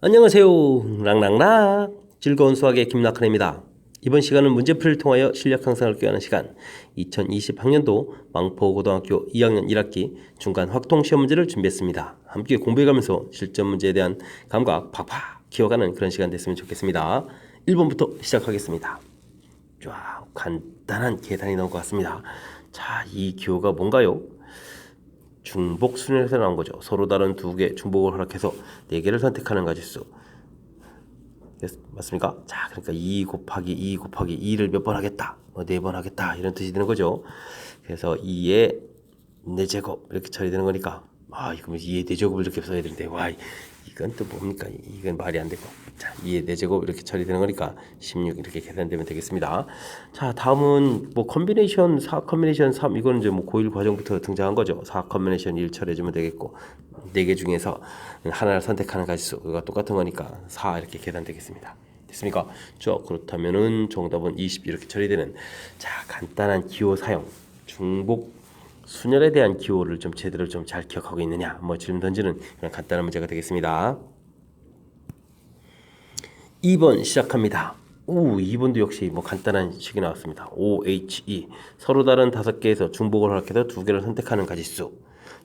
안녕하세요. 랑랑랑 즐거운 수학의 김낙헌입니다. 이번 시간은 문제풀이를 통하여 실력 향상을 꾀하는 시간 2020학년도 망포고등학교 2학년 1학기 중간 확통시험 문제를 준비했습니다. 함께 공부해가면서 실전 문제에 대한 감각 팍팍 키워가는 그런 시간 됐으면 좋겠습니다. 1번부터 시작하겠습니다. 쫙 간단한 계산이 나올 것 같습니다. 자, 이 기호가 뭔가요? 중복 순열에서 나온 거죠. 서로 다른 두 개 중복을 허락해서 네 개를 선택하는 가지수. 맞습니까? 자, 그러니까 2 곱하기 2 곱하기 2를 몇 번 하겠다. 뭐 4번 하겠다. 이런 뜻이 되는 거죠. 그래서 2의 4제곱 이렇게 처리되는 거니까 이거 2의 4제곱을 이렇게 써야 되는데 이건 또 뭡니까? 이건 말이 안 되고. 자, 2의 4제곱 이렇게 처리되는 거니까 16 이렇게 계산되면 되겠습니다. 자, 다음은 뭐 컨비네이션 4 컨비네이션 3 이거는 이제 뭐 고1 과정부터 등장한 거죠. 4 컨비네이션 1 처리해주면 되겠고 4개 중에서 하나를 선택하는 가지수가 똑같은 거니까 4 이렇게 계산되겠습니다. 됐습니까? 그렇다면은 정답은 20 이렇게 처리되는 자, 간단한 기호 사용 중복 순열에 대한 기호를 좀 제대로 좀 잘 기억하고 있느냐 뭐 질문 던지는 그런 간단한 문제가 되겠습니다. 2번 시작합니다. 2번도 역시 뭐 간단한 식이 나왔습니다. OHE 서로 다른 5개에서 중복을 허락해서 2개를 선택하는 가지수.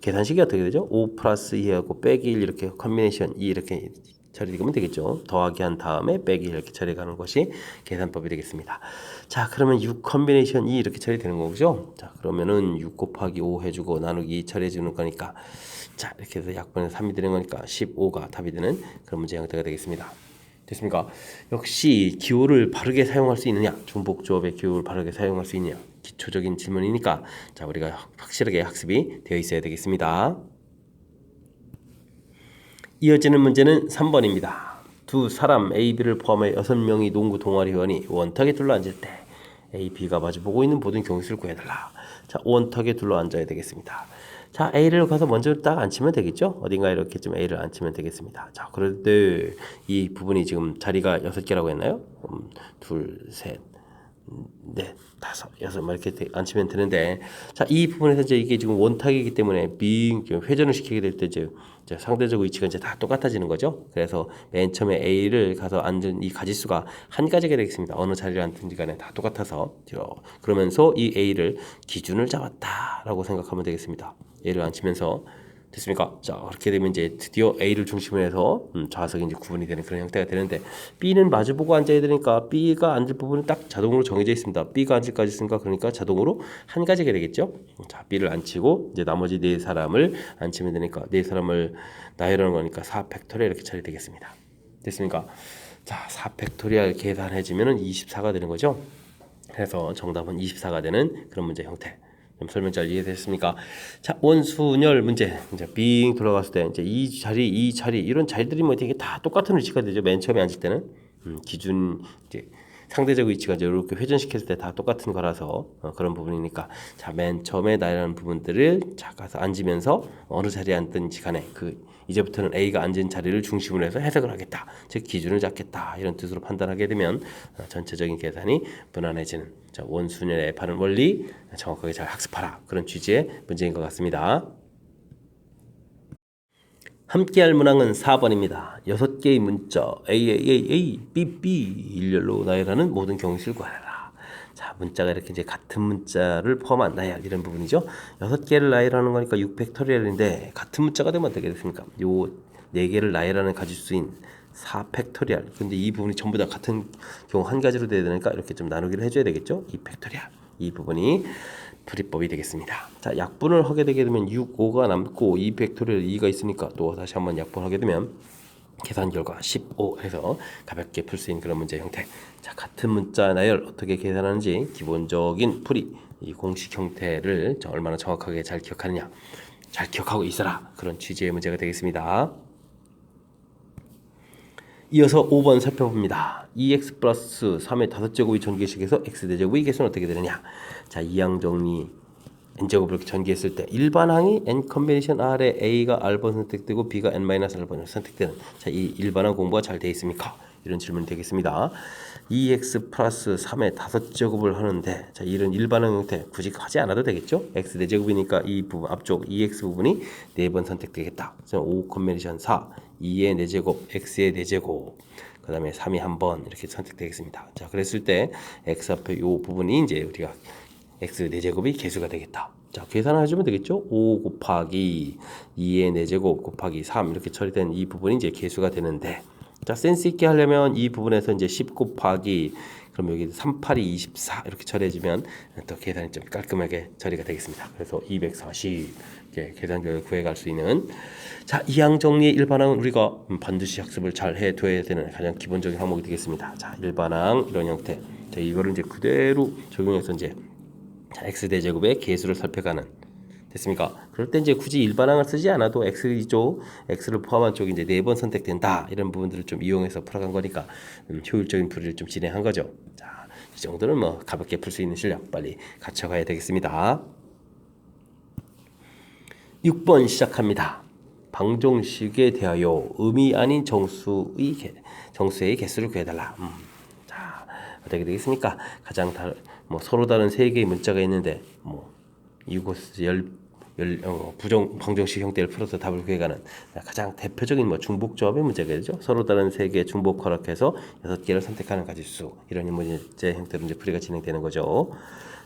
계산식이 어떻게 되죠? 5 플러스 2하고 빼기 1 이렇게 컨비네이션 2 이렇게 처리되면 되겠죠. 더하기 한 다음에 빼기 이렇게 처리가는 것이 계산법이 되겠습니다. 자, 그러면 6 컨비네이션 2 이렇게 처리되는 거죠. 자, 그러면은 6 곱하기 5 해주고 나누기 2 처리해 주는 거니까 자, 이렇게 해서 약분에 3이 되는 거니까 15가 답이 되는 그런 문제 형태가 되겠습니다. 됐습니까? 역시 기호를 바르게 사용할 수 있느냐, 중복조합의 기호를 바르게 사용할 수 있느냐, 기초적인 질문이니까 자, 우리가 확실하게 학습이 되어 있어야 되겠습니다. 이어지는 문제는 3번입니다. 두 사람 A, B를 포함해 6명이 농구 동아리 회원이 원탁에 둘러앉을 때 A, B가 마주보고 있는 모든 경우수를 구해달라. 자, 원탁에 둘러앉아야 되겠습니다. 자, A를 가서 먼저 딱 앉히면 되겠죠? 어딘가 이렇게 좀 A를 앉히면 되겠습니다. 자, 그런데 이 부분이 지금 자리가 6개라고 했나요? 둘, 셋, 넷, 다섯, 여섯 이렇게 앉히면 되는데 자, 이 부분에서 이제 이게 지금 원탁이기 때문에 회전을 시키게 될 때 이제 상대적 위치가 이제 다 똑같아지는 거죠. 그래서 맨 처음에 A를 가서 앉은 이 가지수가 한 가지가 되겠습니다. 어느 자리를 앉든지 간에 다 똑같아서 그러면서 이 A를 기준을 잡았다라고 생각하면 되겠습니다. A를 앉히면서 됐습니까? 자, 그렇게 되면 이제 드디어 A를 중심으로 해서 좌석이 이제 구분이 되는 그런 형태가 되는데 B는 마주보고 앉아야 되니까 B가 앉을 부분은 딱 자동으로 정해져 있습니다. B가 앉을까지 있으니까 그러니까 자동으로 한 가지가 되겠죠. 자, B를 앉히고 이제 나머지 네 사람을 앉히면 되니까 네 사람을 나열하는 거니까 4 팩토리얼 이렇게 처리되겠습니다. 됐습니까? 자, 4 팩토리얼 계산해주면은 24가 되는 거죠. 그래서 정답은 24가 되는 그런 문제 형태. 설명 잘 이해됐습니까? 자, 원순열 문제. 이제 빙 돌아갔을 때 이제 이 자리 이런 자리들이 뭐 되게 다 똑같은 위치가 되죠. 맨 처음에 앉을 때는 기준 이제 상대적 위치가 이제 이렇게 회전시켰을 때 다 똑같은 거라서 그런 부분이니까 자, 맨 처음에 나열하는 부분들을 자 가서 앉으면서 어느 자리에 앉든지 간에 이제부터는 A가 앉은 자리를 중심으로 해서 해석을 하겠다. 즉 기준을 잡겠다. 이런 뜻으로 판단하게 되면 전체적인 계산이 무난해지는 자, 원순열의 바른 원리 정확하게 잘 학습하라. 그런 취지의 문제인 것 같습니다. 함께할 문항은 4번입니다. 6개의 문자 A, B 일렬로 나열하는 모든 경우수를 구하라. 자, 문자가 이렇게 이제 같은 문자를 포함한 나열 이런 부분이죠. 6개를 나열하는 거니까 6팩토리얼인데 같은 문자가 되면 어떻게 됐습니까? 요 4개를 나열하는 가지수인 4 팩토리얼. 근데 이 부분이 전부 다 같은 경우 한 가지로 돼야 되니까 이렇게 좀 나누기를 해줘야 되겠죠. 2 팩토리얼. 이 부분이 풀이법이 되겠습니다. 자, 약분을 하게 되게 되면 6, 5가 남고 2 팩토리얼 2가 있으니까 또 다시 한번 약분하게 되면 계산 결과 15 해서 가볍게 풀 수 있는 그런 문제 형태. 자, 같은 문자 나열 어떻게 계산하는지 기본적인 풀이 이 공식 형태를 얼마나 정확하게 잘 기억하느냐. 잘 기억하고 있어라. 그런 취지의 문제가 되겠습니다. 이어서 5번 살펴봅니다. 2x 플러스 3의 5제곱이 전개식에서 x 대제곱의 개수는 어떻게 되느냐. 자, 이항 정리 n제곱을 이렇게 전개했을 때 일반항이 n 컨비네이션 r에 a가 r번 선택되고 b가 n-r번으로 선택되는 자, 이 일반항 공부가 잘 되어 있습니까? 이런 질문이 되겠습니다. 2x 플러스 3의 5제곱을 하는데 자 이런 일반항 형태 굳이 하지 않아도 되겠죠? x 4제곱이니까 이 부분 앞쪽 2x 부분이 4번 선택되겠다. 그래서 5 컨비네이션 4 2의 4제곱 x의 4제곱 그 다음에 3이 한번 이렇게 선택되겠습니다. 자 그랬을 때 x 앞에 이 부분이 이제 우리가 x 4제곱이 개수가 되겠다. 자 계산을 해주면 되겠죠? 5 곱하기 2의 4제곱 곱하기 3 이렇게 처리된 이 부분이 이제 개수가 되는데 자 센스 있게 하려면 이 부분에서 이제 10 곱하기 그럼 여기 3, 8이 24 이렇게 처리해주면 또 계산이 좀 깔끔하게 처리가 되겠습니다. 그래서 240 이렇게 계산결을 구해갈 수 있는 자 이항 정리의 일반항은 우리가 반드시 학습을 잘 해둬야 되는 가장 기본적인 항목이 되겠습니다. 자 일반항 이런 형태 자 이거를 이제 그대로 적용해서 이제 자, x 대제곱의 개수를 살펴가는 됐습니까? 그럴 때 이제 굳이 일반항을 쓰지 않아도 x 이쪽 x를 포함한 쪽이 이제 4번 선택된다 이런 부분들을 좀 이용해서 풀어간 거니까 효율적인 풀이를 좀 진행한 거죠. 자, 이 정도는 뭐 가볍게 풀 수 있는 실력 빨리 갖춰가야 되겠습니다. 6번 시작합니다. 방정식에 대하여 의미 아닌 정수의 개수를 구해달라. 자, 어떻게 되겠습니까? 가장 서로 다른 세 개의 문자가 있는데 이곳에서 방정식 형태를 풀어서 답을 구해가는 가장 대표적인 중복조합의 문제가 되죠. 서로 다른 세 개의 중복 허락해서 6개를 선택하는 가지수 이런 문제 형태로 이제 풀이가 진행되는 거죠.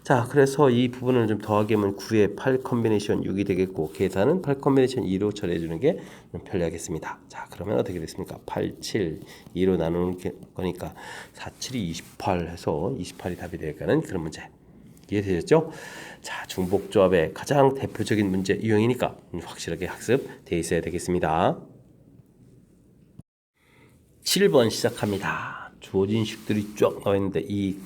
자, 그래서 이 부분을 좀 더하게 하면 9의 8 컨비네이션 6이 되겠고 계산은 8 컨비네이션 2로 처리해 주는 게 편리하겠습니다. 자, 그러면 어떻게 됐습니까? 8, 7, 2로 나누는 거니까 4, 7이 28 해서 28이 답이 되니까는 그런 문제. 이해되셨죠? 자, 중복조합의 가장 대표적인 문제 유형이니까 확실하게 학습되어 있어야 되겠습니다. 7번 시작합니다. 주어진 식들이 쫙 나와 있는데 이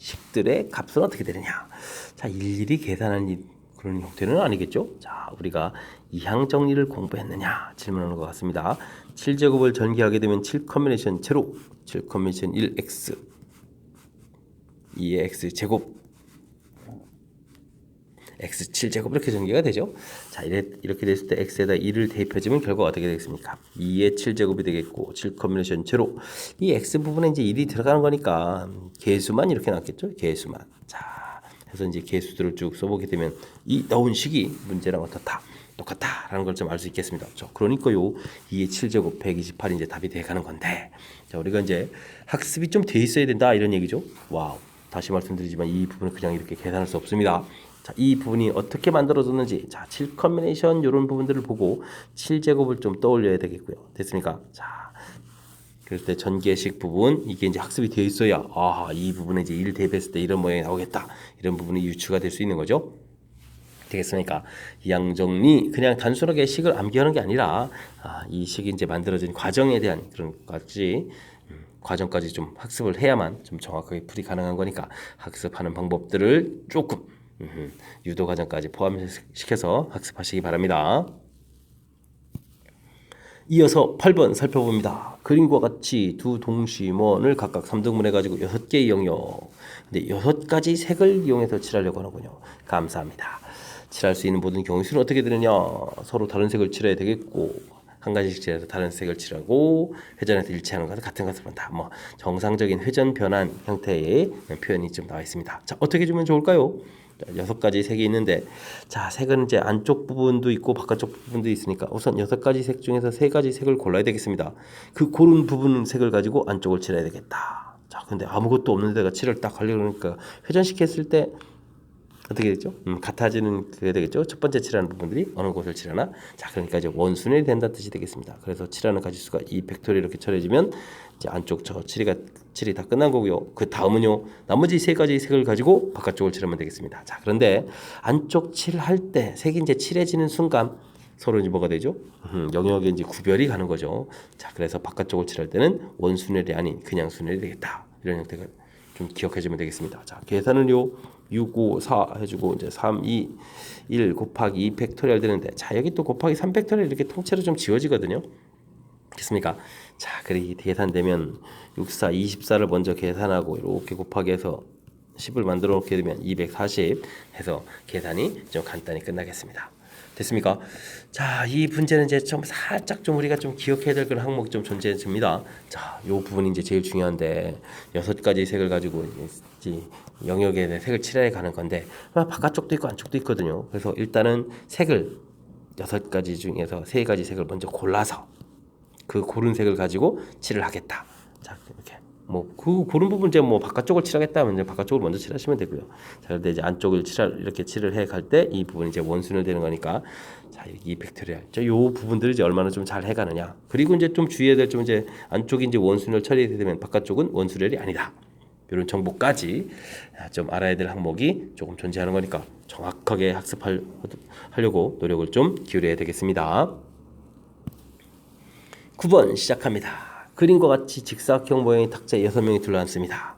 식들의 값은 어떻게 되느냐? 자, 일일이 계산하는 그런 형태는 아니겠죠? 자, 우리가 이항 정리를 공부했느냐? 질문하는 것 같습니다. 7제곱을 전개하게 되면 7 컨비네이션 제로, 7 컨비네이션 1x, 2의 x 제곱, x 7제곱 이렇게 전개가 되죠. 자, 이렇게 됐을 때 x에다 1을 대입해주면 결과가 어떻게 되겠습니까? 2의 7제곱이 되겠고 7 컨비네이션 제로 이 x 부분에 이제 1이 들어가는 거니까 개수만 이렇게 나왔겠죠. 개수만. 자, 그래서 이제 개수들을 쭉 써보게 되면 이 나온 식이 문제랑 어떻다 똑같다라는 걸 좀 알 수 있겠습니다. 그러니까요 2의 7제곱 128이 이제 답이 돼가는 건데 자, 우리가 이제 학습이 좀 돼 있어야 된다 이런 얘기죠. 와우. 다시 말씀드리지만 이 부분은 그냥 이렇게 계산할 수 없습니다. 자, 이 부분이 어떻게 만들어졌는지 자, 7 컨비네이션 이런 부분들을 보고 7제곱을 좀 떠올려야 되겠고요. 됐습니까? 자, 그럴 때 전개식 부분 이게 이제 학습이 되어 있어야 이 부분에 이제 1 대입했을 때 이런 모양이 나오겠다. 이런 부분이 유추가 될 수 있는 거죠. 되겠습니까? 이항정리 그냥 단순하게 식을 암기하는 게 아니라 이 식이 이제 만들어진 과정에 대한 그런 과정까지 좀 학습을 해야만 좀 정확하게 풀이 가능한 거니까 학습하는 방법들을 조금 유도 과정까지 포함시켜서 학습하시기 바랍니다. 이어서 8번 살펴봅니다. 그림과 같이 두 동심원을 각각 3등분해 가지고 6개의 영역 근데 6가지 색을 이용해서 칠하려고 하는군요. 감사합니다. 칠할 수 있는 모든 경우수는 어떻게 되느냐? 서로 다른 색을 칠해야 되겠고 한 가지씩 칠해서 다른 색을 칠하고 회전해서 일치하는 것은 같은 것을 본다. 정상적인 회전 변환 형태의 표현이 좀 나와 있습니다. 자, 어떻게 주면 좋을까요? 6가지 색이 있는데 자, 색은 이제 안쪽 부분도 있고 바깥쪽 부분도 있으니까 우선 6가지 색 중에서 3가지 색을 골라야 되겠습니다. 그 고른 부분 색을 가지고 안쪽을 칠해야 되겠다. 자, 근데 아무것도 없는 데가 칠을 딱 하려고 그러니까 회전시켰을 때 어떻게 되죠? 같아지는 그게 되겠죠. 첫 번째 칠하는 부분들이 어느 곳을 칠하나? 자, 그러니까 이제 원순환이 된다 뜻이 되겠습니다. 그래서 칠하는 가지수가 2 팩토리얼 이렇게 처리해지면 이제 안쪽 저 칠이 다 끝난 거고요. 그 다음은요. 나머지 3가지 색을 가지고 바깥쪽을 칠하면 되겠습니다. 자, 그런데 안쪽 칠할 때 색이 이제 칠해지는 순간 서로 이제 뭐가 되죠? 영역에 이제 구별이 가는 거죠. 자, 그래서 바깥쪽을 칠할 때는 원순환이 아닌 그냥 순환이 되겠다. 이런 형태가 좀 기억해 주면 되겠습니다. 자, 계산은요. 6, 5, 4 해주고 이제 3, 2, 1 곱하기 2 팩토리얼 되는데 자, 여기 또 곱하기 3 팩토리얼 이렇게 통째로 좀 지워지거든요. 됐습니까? 자, 그렇게 계산되면 6, 4, 24를 먼저 계산하고 이렇게 곱하기 해서 10을 만들어 놓게 되면 240 해서 계산이 좀 간단히 끝나겠습니다. 됐습니까? 자, 이 문제는 이제 좀 살짝 좀 우리가 좀 기억해야 될 그런 항목이 좀 존재합니다. 자, 요 부분이 이제 제일 중요한데 6가지 색을 가지고 이제 영역에 대해 색을 칠해 가는 건데 바깥쪽도 있고 안쪽도 있거든요. 그래서 일단은 색을 6가지 중에서 3가지 색을 먼저 골라서 그 고른 색을 가지고 칠을 하겠다. 자, 이렇게 뭐 그 고른 부분 이제 뭐 바깥쪽을 칠하겠다 하면 이제 바깥쪽을 먼저 칠하시면 되고요. 자, 그런데 이제 안쪽을 이렇게 칠을 해 갈 때 이 부분이 이제 원순을 되는 거니까 자, 이 팩토리얼. 요 부분들을 이제 얼마나 좀 잘 해가느냐. 그리고 이제 좀 주의해야 될 점 이제 안쪽이 이제 원순을 처리되면 바깥쪽은 원순열이 아니다. 이런 정보까지 좀 알아야 될 항목이 조금 존재하는 거니까 정확하게 학습하려고 노력을 좀 기울여야 되겠습니다. 9번 시작합니다. 그림과 같이 직사각형 모양의 탁자 6명이 둘러앉습니다.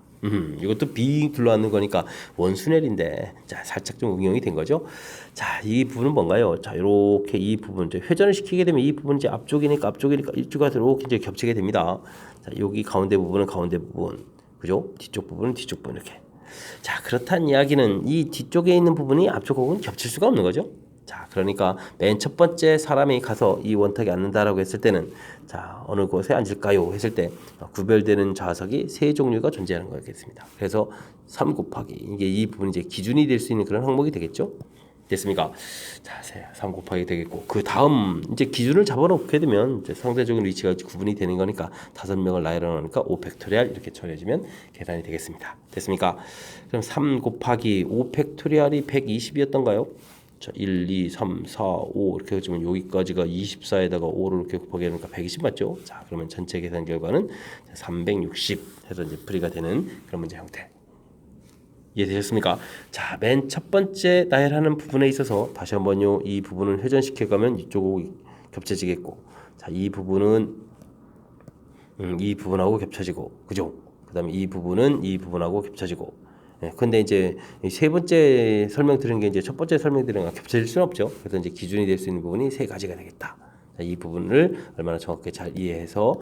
이것도 빙 둘러앉는 거니까 원순열인데 자, 살짝 좀 응용이 된 거죠. 자, 이 부분은 뭔가요? 자, 이렇게 이 부분 이제 회전을 시키게 되면 이 부분 이제 앞쪽이니까 이쪽으로 이렇게 이제 겹치게 됩니다. 자, 여기 가운데 부분은 가운데 부분, 그죠? 뒤쪽 부분은 뒤쪽 부분 이렇게. 자, 그렇다는 이야기는 이 뒤쪽에 있는 부분이 앞쪽하고는 겹칠 수가 없는 거죠. 자, 그러니까 맨 첫 번째 사람이 가서 이 원탁에 앉는다라고 했을 때는 자, 어느 곳에 앉을까요? 했을 때 구별되는 좌석이 3종류가 존재하는 거겠습니다. 그래서 3 곱하기 이게 이 부분이 이제 기준이 될 수 있는 그런 항목이 되겠죠. 됐습니까? 자, 3 곱하기 되겠고 그 다음 이제 기준을 잡아놓게 되면 이제 상대적인 위치가 구분이 되는 거니까 5명을 나열해 놓으니까 5 팩토리얼 이렇게 처리해주면 계산이 되겠습니다. 됐습니까? 그럼 3 곱하기 5 팩토리얼이 120이었던가요? 자, 1, 2, 3, 4, 5 이렇게 해주면 여기까지가 24에다가 5를 이렇게 곱하게 하니까 120 맞죠? 자, 그러면 전체 계산 결과는 360 해서 이제 풀이가 되는 그런 문제 형태. 이해되셨습니까? 자, 맨 첫 번째 나열하는 부분에 있어서 다시 한번요. 이 부분을 회전시켜 가면 이쪽하고 겹쳐지겠고, 자, 이 부분은 이 부분하고 겹쳐지고, 그죠? 그다음에 이 부분은 이 부분하고 겹쳐지고. 예, 근데 이제 세 번째 설명드린 게 이제 첫 번째 설명드린 거랑 겹쳐질 수는 없죠. 그래서 이제 기준이 될 수 있는 부분이 3가지가 되겠다. 자, 이 부분을 얼마나 정확하게 잘 이해해서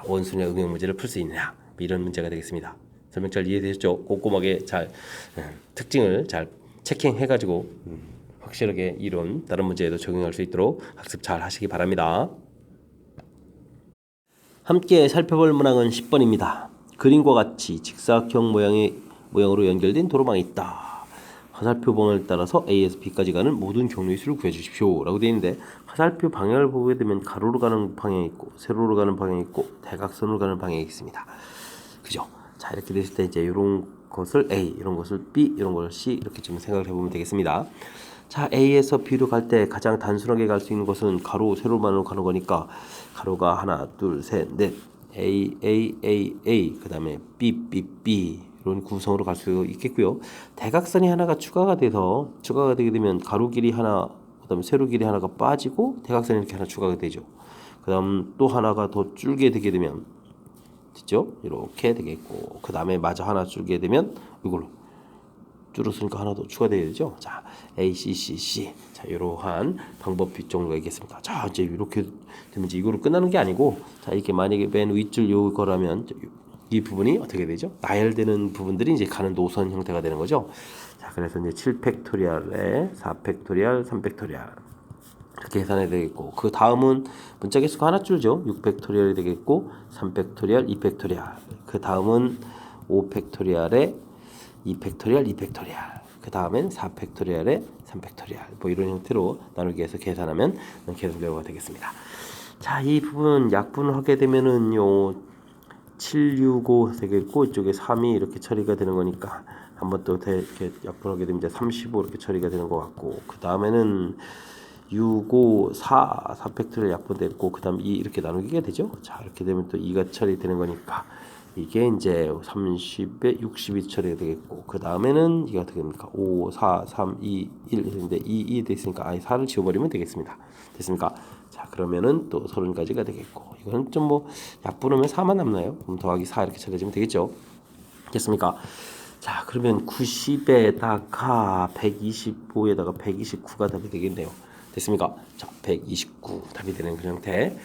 원순의 응용 문제를 풀 수 있느냐, 이런 문제가 되겠습니다. 설명 잘 이해되셨죠? 꼼꼼하게 잘 특징을 잘 체킹해가지고 확실하게 이론 다른 문제에도 적용할 수 있도록 학습 잘 하시기 바랍니다. 함께 살펴볼 문항은 10번입니다. 그림과 같이 직사각형 모양으로 연결된 도로망이 있다. 화살표 방향을 따라서 A에서 B까지 가는 모든 경로의 수를 구해주십시오 라고 되어 있는데, 화살표 방향을 보게 되면 가로로 가는 방향이 있고 세로로 가는 방향이 있고 대각선으로 가는 방향이 있습니다. 그죠? 자, 이렇게 됐을 때 이제 이런 것을 A, 이런 것을 B, 이런 것을 C 이렇게 좀 생각을 해보면 되겠습니다. 자, A에서 B로 갈 때 가장 단순하게 갈 수 있는 것은 가로, 세로만으로 가는 거니까 가로가 하나, 둘, 셋, 넷, A, 그 다음에 B 이런 구성으로 갈 수 있겠고요. 대각선이 하나가 추가가 되게 되면 가로 길이 하나, 그 다음에 세로 길이 하나가 빠지고 대각선이 이렇게 하나 추가가 되죠. 그 다음 또 하나가 더 줄게 되게 되면 됐죠? 이렇게 되겠고, 그 다음에 마저 하나 줄게 되면 이걸로 줄었으니까 하나 더 추가되어야 되죠. 자, A, C. 자, 이러한 방법이 정도가 있겠습니다. 자, 이제 이렇게 되면 이제 이거로 끝나는 게 아니고, 자, 이렇게 만약에 맨 윗줄 요거라면 이 부분이 어떻게 되죠? 나열되는 부분들이 이제 가는 노선 형태가 되는 거죠. 자, 그래서 이제 7 팩토리얼에 4 팩토리얼, 3 팩토리얼 이렇게 계산해야 되겠고, 그 다음은 문자 개수가 하나 줄죠. 6 팩토리얼이 되겠고, 3 팩토리얼, 2 팩토리얼. 그 다음은 5 팩토리얼에 2 팩토리얼, 2 팩토리얼. 그 다음엔 4 팩토리얼에 3 팩토리얼. 뭐 이런 형태로 나누기 해서 계산하면 계산 결과가 되겠습니다. 자, 이 부분 약분을 하게 되면은요, 7, 6, 5 되겠고, 이쪽에 3이 이렇게 처리가 되는 거니까 한 번 또 이렇게 약분하게 되면 이제 35 이렇게 처리가 되는 것 같고, 그 다음에는 6, 5, 4 팩토리얼 약분됐고, 그 다음 2 이렇게 나누기가 되죠. 자, 이렇게 되면 또 2가 처리되는 거니까 이게 이제 30에 60이 처리가 되겠고, 그 다음에는 이게 어떻게 됩니까? 5, 4, 3, 2, 1 했는데 2 됐으니까 아예 4를 지워버리면 되겠습니다. 됐습니까? 자, 그러면은 또 30까지가 되겠고, 이거는 좀 뭐 약분하면 4만 남나요? 그럼 더하기 4 이렇게 처리해주면 되겠죠. 됐습니까? 자, 그러면 90에다가 125에다가 129가 답이 되겠네요. 됐습니까? 자, 129 답이 되는 그런 형태.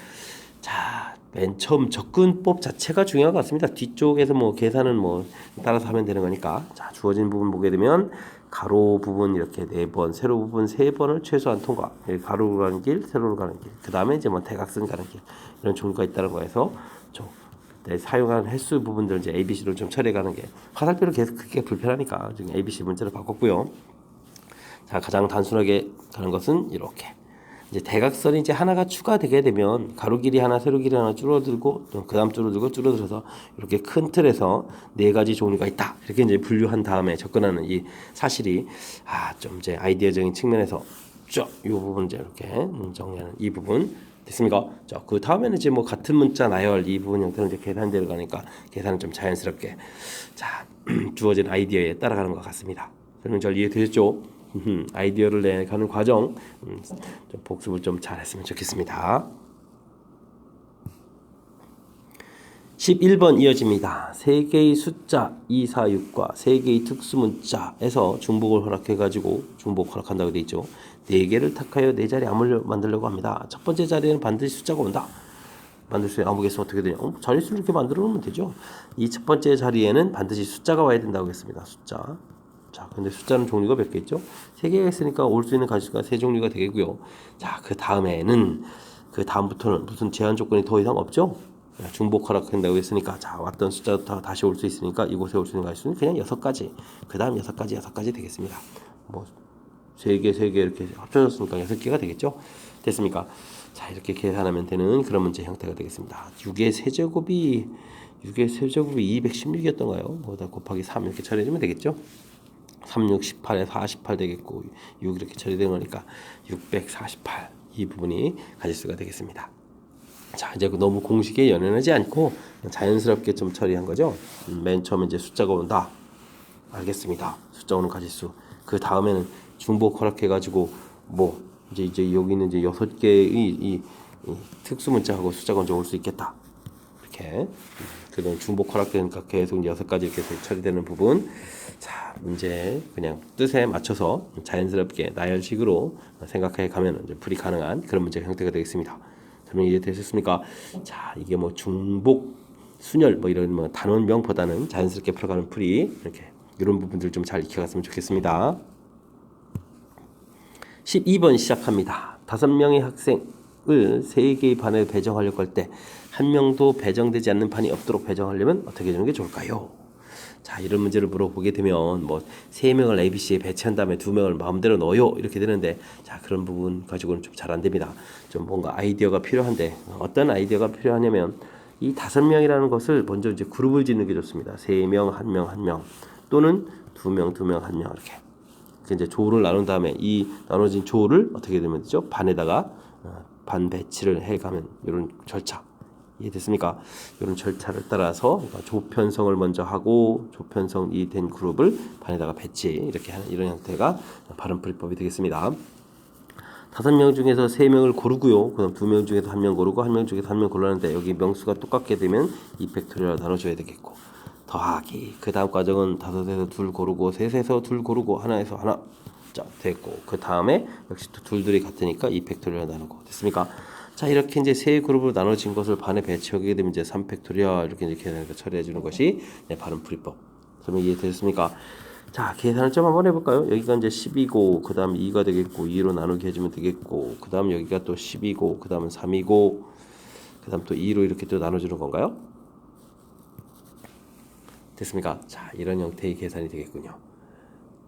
자, 맨 처음 접근법 자체가 중요한 것 같습니다. 뒤쪽에서 뭐 계산은 뭐 따라서 하면 되는 거니까. 자, 주어진 부분 보게 되면 가로 부분 이렇게 4번, 세로 부분 3번을 최소한 통과. 가로로 가는 길, 세로로 가는 길. 그 다음에 이제 뭐 대각선 가는 길 이런 종류가 있다는 거에서 좀 사용하는 횟수 부분들 이제 ABC로 좀 처리해가는 게 화살표를 계속 크게 불편하니까 지금 ABC 문제를 바꿨고요. 자, 가장 단순하게 가는 것은 이렇게. 이제 대각선이 이제 하나가 추가되게 되면 가로 길이 하나, 세로 길이 하나 줄어들고 또 그다음 줄어들어서 이렇게 큰 틀에서 4가지 종류가 있다. 이렇게 이제 분류한 다음에 접근하는 이 사실이 좀 이제 아이디어적인 측면에서 이 부분 이제 이렇게 정리하는 이 부분 됐습니까? 자, 그 다음에는 이제 뭐 같은 문자 나열 이 부분 형태는 이제 계산대로 가니까 계산은 좀 자연스럽게 주어진 아이디어에 따라가는 것 같습니다. 설명 잘 이해되셨죠? 아이디어를 내가는 과정 좀 복습을 좀 잘했으면 좋겠습니다. 11번 이어집니다. 3개의 숫자 2, 4, 6과 3개의 특수문자에서 중복을 허락해가지고 중복 허락한다고 되어 있죠. 4개를 탁하여 4자리 암을 만들려고 합니다. 첫 번째 자리에는 반드시 숫자가 온다. 만들 수 있는 암흑에서 어떻게 되냐? 자릿수를 이렇게 만들어 놓으면 되죠. 이 첫 번째 자리에는 반드시 숫자가 와야 된다고 했습니다. 숫자. 자, 근데 숫자는 종류가 몇 개 있죠? 3개가 있으니까 올 수 있는 가지수가 3종류가 되겠고요. 자, 그 다음부터는 무슨 제한 조건이 더 이상 없죠? 중복 허락한다고 했으니까 자, 왔던 숫자부터 다시 올 수 있으니까 이곳에 올 수 있는 가지수는 그냥 6가지. 그 다음 6가지 되겠습니다. 뭐 3개 이렇게 합쳐졌으니까 6개가 되겠죠? 됐습니까? 자, 이렇게 계산하면 되는 그런 문제 형태가 되겠습니다. 6의 세제곱이 216이었던가요? 거기다 곱하기 3 이렇게 처리해주면 되겠죠? 3, 6, 18에 48 되겠고 6 이렇게 처리된 거니까 648 이 부분이 가지수가 되겠습니다. 자, 이제 너무 공식에 연연하지 않고 자연스럽게 좀 처리한 거죠. 맨 처음에 이제 숫자가 온다. 알겠습니다. 숫자 오는 가지수. 그 다음에는 중복 허락해가지고 뭐 이제 여기는 이제 6개의 이 특수 문자하고 숫자가 먼저 올 수 있겠다. 이렇게. 그다음 중복 허락되니까 계속 6가지 이렇게 처리되는 부분. 자, 문제 그냥 뜻에 맞춰서 자연스럽게 나열식으로 생각해 가면 이제 풀이 가능한 그런 문제 형태가 되겠습니다. 설명 이해되셨습니까? 자, 이게 뭐 중복, 순열 뭐 이런 뭐 단원명보다는 자연스럽게 풀어가는 풀이 이렇게 이런 부분들 좀 잘 익혀갔으면 좋겠습니다. 12번 시작합니다. 5명의 학생을 3개의 반에 배정하려고 할 때 한 명도 배정되지 않는 반이 없도록 배정하려면 어떻게 되는 게 좋을까요? 자, 이런 문제를 물어보게 되면 뭐 3명을 ABC에 배치한 다음에 2명을 마음대로 넣어요 이렇게 되는데 자, 그런 부분 가지고는 좀 잘 안 됩니다. 좀 뭔가 아이디어가 필요한데 어떤 아이디어가 필요하냐면 이 5명이라는 것을 먼저 이제 그룹을 짓는 게 좋습니다. 3명, 1명 또는 2명, 1명 이렇게 이제 조를 나눈 다음에 이 나눠진 조를 어떻게 되면 되죠? 반에다가 반 배치를 해가면 이런 절차 이해됐습니까? 이런 절차를 따라서 조 편성을 먼저 하고 조 편성이 된 그룹을 반에다가 배치 이렇게 하는 이런 형태가 발음풀이법이 되겠습니다. 5명 중에서 3명을 고르고요. 그다음 2명 중에서 1명 고르고 1명 중에서 1명 골랐는데 여기 명수가 똑같게 되면 2팩토리얼로 나눠줘야 되겠고 더하기 그 다음 과정은 5에서 2 고르고 3에서 2 고르고 1에서 1 자, 됐고 그 다음에 역시 또 둘들이 같으니까 2팩토리얼 나누고 됐습니까? 자, 이렇게 이제 세 그룹으로 나눠진 것을 반에 배치하게 되면 이제 3팩토리얼 이렇게 계산해서 처리해 주는 것이 발음풀이법. 설명 이해되셨습니까? 자, 계산을 좀 한번 해볼까요? 여기가 이제 10이고 그 다음 2가 되겠고 2로 나누게 해주면 되겠고 그 다음 여기가 또 10이고 그 다음은 3이고 그 다음 또 2로 이렇게 또 나눠주는 건가요? 됐습니까? 자, 이런 형태의 계산이 되겠군요.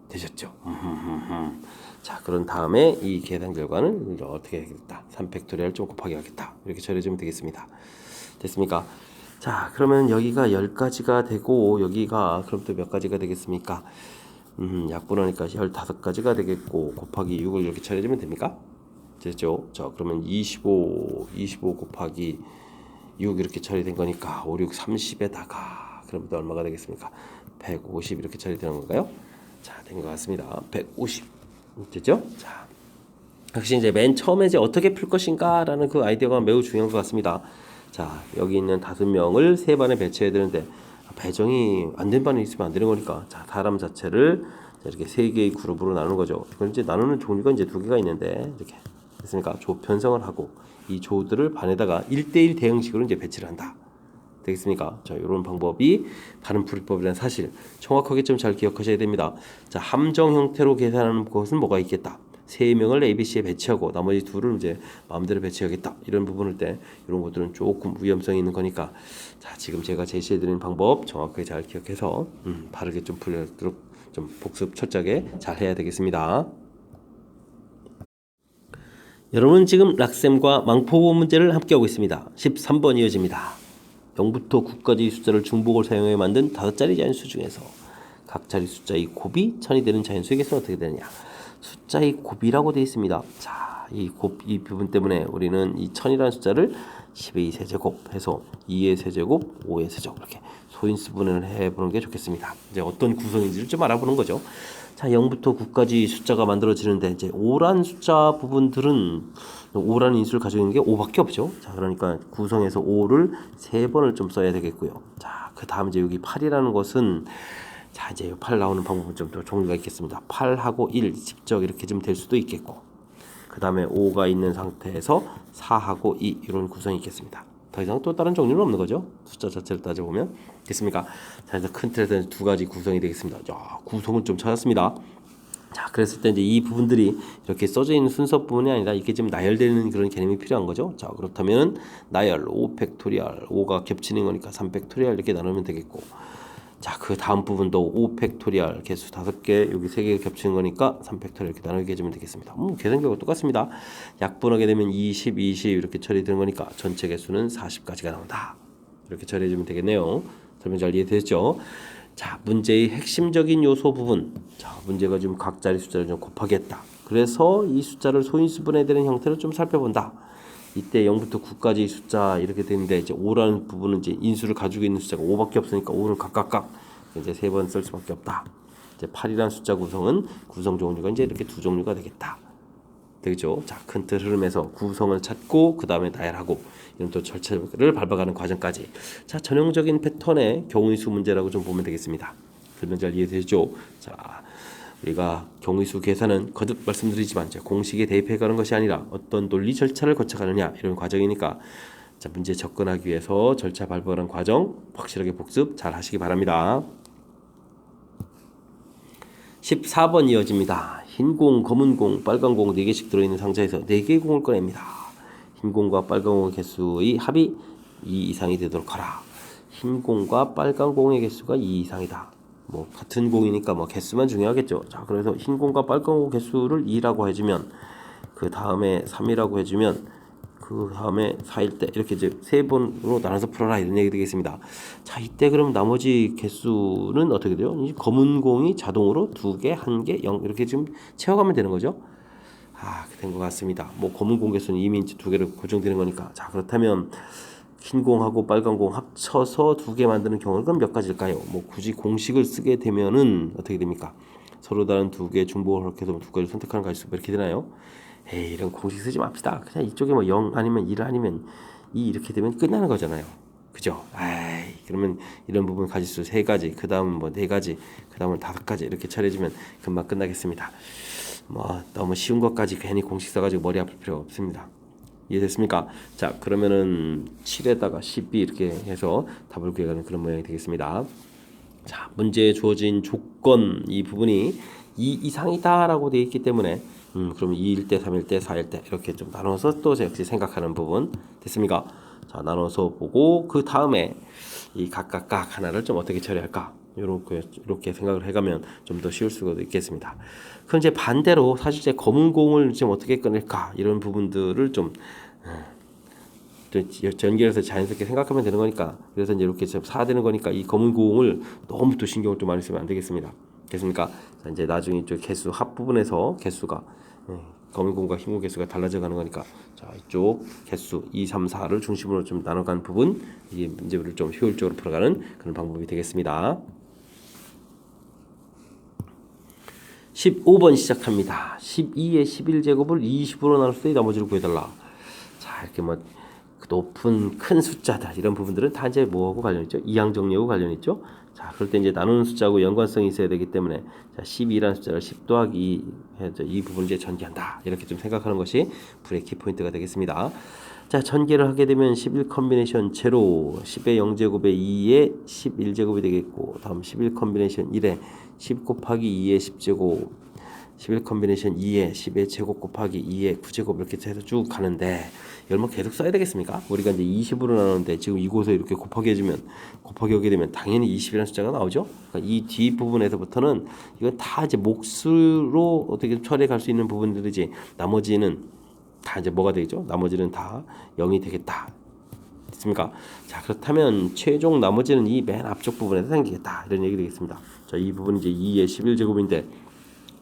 되셨죠? 자, 그런 다음에 이 계산 결과는 어떻게 하겠다? 3팩토리얼 좀 곱하기 하겠다. 이렇게 처리해주면 되겠습니다. 됐습니까? 자, 그러면 여기가 10가지가 되고 여기가 그럼 또 몇 가지가 되겠습니까? 약분하니까 15가지가 되겠고 곱하기 6을 이렇게 처리해주면 됩니까? 됐죠? 자, 그러면 25 곱하기 6 이렇게 처리된 거니까 5, 6, 30에다가 그럼 또 얼마가 되겠습니까? 150 이렇게 처리되는 건가요? 자, 된 것 같습니다. 150 됐죠? 자, 역시 이제 맨 처음에 이제 어떻게 풀 것인가라는 그 아이디어가 매우 중요한 것 같습니다. 자, 여기 있는 5명을 3반에 배치해야 되는데 배정이 안 된 반이 있으면 안 되는 거니까 자, 사람 자체를 이렇게 3개의 그룹으로 나누는 거죠. 그럼 이제 나누는 종류가 이제 2개가 있는데 이렇게 됐습니까? 조 편성을 하고 이 조들을 반에다가 1대1 대응식으로 이제 배치를 한다. 되겠습니까? 자, 이런 방법이 바른 풀이법이라는 사실 정확하게 좀 잘 기억하셔야 됩니다. 자, 함정 형태로 계산하는 것은 뭐가 있겠다. 3명을 ABC에 배치하고 나머지 2를 이제 마음대로 배치하겠다. 이런 부분일 때 이런 것들은 조금 위험성이 있는 거니까 자, 지금 제가 제시해드리는 방법 정확하게 잘 기억해서 바르게 좀 풀도록 좀 복습 철저하게 잘 해야 되겠습니다. 여러분 지금 락셈과 망포고 문제를 함께 하고 있습니다. 13번 이어집니다. 0부터 9까지 숫자를 중복을 사용해 만든 5자리 자연수 중에서 각 자리 숫자의 곱이 1000이 되는 자연수의 개수는 어떻게 되느냐. 숫자의 곱이라고 되어 있습니다. 자, 이 부분 때문에 우리는 이 1000이라는 숫자를 10의 세제곱 해서 2의 세제곱, 5의 세제곱 이렇게 소인수분해를 해보는 게 좋겠습니다. 이제 어떤 구성인지를 좀 알아보는 거죠. 자, 0부터 9까지 숫자가 만들어지는데 이제 5란 숫자 부분들은 5라는 인수를 가지고 있는 게 5밖에 없죠. 자, 그러니까 구성에서 5를 3번을 좀 써야 되겠고요. 자, 그 다음 이제 여기 8이라는 것은 자, 이제 8 나오는 방법은 좀 더 종류가 있겠습니다. 8하고 1 직접 이렇게 좀 될 수도 있겠고, 그 다음에 5가 있는 상태에서 4하고 2 이런 구성이 있겠습니다. 더 이상 또 다른 종류는 없는 거죠. 숫자 자체를 따져보면. 됐습니까? 자, 그래서 큰 틀에서 2가지 구성이 되겠습니다. 자, 구성을 좀 찾았습니다. 자, 그랬을 때 이제 이 부분들이 이렇게 써져 있는 순서뿐만이 아니라 이게 좀 나열되는 그런 개념이 필요한 거죠. 자, 그렇다면 나열 5 팩토리얼 5가 겹치는 거니까 3 팩토리얼 이렇게 나누면 되겠고, 자, 그 다음 부분도 5 팩토리얼 개수 5개 여기 3개가 겹치는 거니까 3 팩토리얼 이렇게 나누게 해주면 되겠습니다. 계산 결과 똑같습니다. 약분하게 되면 20, 20 이렇게 처리되는 거니까 전체 개수는 40까지가 나온다. 이렇게 처리해주면 되겠네요. 설명 잘 이해되셨죠? 자, 문제의 핵심적인 요소 부분. 자, 문제가 지금 각 자리 숫자를 좀 곱하게 했다. 그래서 이 숫자를 소인수분해 되는 형태를 좀 살펴본다. 이때 0부터 9까지 숫자 이렇게 되는데 이제 5라는 부분은 이제 인수를 가지고 있는 숫자가 5밖에 없으니까 5를 각각 이제 3번 쓸 수밖에 없다. 이제 8이라는 숫자 구성은 구성 종류가 이제 이렇게 2종류가 되겠다. 되겠죠? 자, 큰 틀 흐름에서 구성을 찾고 그 다음에 나열하고 이런 또 절차를 밟아가는 과정까지. 자, 전형적인 패턴의 경우의 수 문제라고 좀 보면 되겠습니다. 설명 잘 이해되죠? 자, 우리가 경우의 수 계산은 거듭 말씀드리지만 공식에 대입해가는 것이 아니라 어떤 논리 절차를 거쳐가느냐 이런 과정이니까 자, 문제 접근하기 위해서 절차 밟아가는 과정 확실하게 복습 잘 하시기 바랍니다. 14번 이어집니다. 흰 공, 검은 공, 빨간 공 4개씩 들어있는 상자에서 4개의 공을 꺼냅니다. 흰 공과 빨간 공의 개수의 합이 2 이상이 되도록 하라. 흰 공과 빨간 공의 개수가 2 이상이다. 뭐 같은 공이니까 뭐 개수만 중요하겠죠. 자, 그래서 흰 공과 빨간 공 개수를 2라고 해주면 그 다음에 3이라고 해주면 그 다음에 4일 때 이렇게 이제 3번으로 나눠서 풀어라 이런 얘기 되겠습니다. 자, 이때 그럼 나머지 개수는 어떻게 돼요? 이 검은 공이 자동으로 2개, 1개, 0 이렇게 지금 채워가면 되는 거죠. 된 것 같습니다. 뭐 검은 공 개수는 이미 이제 2개로 고정되는 거니까. 자, 그렇다면 흰 공하고 빨간 공 합쳐서 2개 만드는 경우는 그럼 몇 가지일까요? 뭐 굳이 공식을 쓰게 되면은 어떻게 됩니까? 서로 다른 2개 중복을 그렇게 해서 2개를 선택하는 가지수 이렇게 되나요? 에이, 이런 공식 쓰지 맙시다. 그냥 이쪽에 뭐 0 아니면 1 아니면 2 이렇게 되면 끝나는 거잖아요. 그죠? 에이, 그러면 이런 부분 가지수 3가지, 그 다음은 뭐 4가지, 그 다음은 5가지 이렇게 처리해주면 금방 끝나겠습니다. 뭐 너무 쉬운 것까지 괜히 공식 써가지고 머리 아플 필요 없습니다. 이해됐습니까? 자, 그러면은 7에다가 12 이렇게 해서 답을 구해가는 그런 모양이 되겠습니다. 자, 문제에 주어진 조건 이 부분이 2 이상이다 라고 되어 있기 때문에 그러면 2일 때, 3일 때, 4일 때 이렇게 좀 나눠서 또 역시 생각하는 부분 됐습니까? 자, 나눠서 보고 그 다음에 이 각각 하나를 좀 어떻게 처리할까? 이렇게 생각을 해가면 좀 더 쉬울 수가 있겠습니다. 그럼 이제 반대로 사실 이제 검은 공을 좀 어떻게 꺼낼까 이런 부분들을 좀 연결해서 자연스럽게 생각하면 되는 거니까 그래서 이제 이렇게 좀 사되는 거니까 이 검은 공을 너무 또 신경을 좀 많이 쓰면 안 되겠습니다. 됐습니까? 자, 이제 나중에 이쪽 개수 합 부분에서 개수가 검은 공과 흰 공 개수가 달라져 가는 거니까 자, 이쪽 개수 2, 3, 4를 중심으로 좀 나눠간 부분 이게 문제를 좀 효율적으로 풀어가는 그런 방법이 되겠습니다. 15번 시작합니다. 12의 11제곱을 20으로 나눌 때 나머지를 구해달라. 자, 이렇게 뭐 높은 큰 숫자들 이런 부분들은 다 이제 뭐하고 관련 있죠? 이항 정리하고 관련 있죠? 자, 그럴 때 이제 나누는 숫자하고 연관성이 있어야 되기 때문에 자, 12라는 숫자를 10 더하기 2 해서 이 부분을 이제 전개한다. 이렇게 좀 생각하는 것이 불의 키포인트가 되겠습니다. 자, 전개를 하게 되면 11 컨비네이션 제로 10의 0제곱에 2의 11제곱이 되겠고, 다음 11 컨비네이션 1에 10 곱하기 2의 10제곱, 11 컨비네이션 2에 10의 제곱 곱하기 2의 9제곱 이렇게 해서 쭉 가는데, 이걸 뭐 계속 써야 되겠습니까? 우리가 이제 20으로 나누는데 지금 이곳에 이렇게 곱하기 해주면, 곱하기 하게 되면 당연히 20이라는 숫자가 나오죠. 그러니까 이 뒷부분에서부터는 이건 다 이제 몫으로 어떻게 처리해 갈 수 있는 부분들이지, 나머지는 다 이제 뭐가 되겠죠? 나머지는 다 0이 되겠다. 됐습니까? 자, 그렇다면 최종 나머지는 이 맨 앞쪽 부분에서 생기겠다. 이런 얘기 되겠습니다. 자, 이 부분이 이제 2의 11제곱인데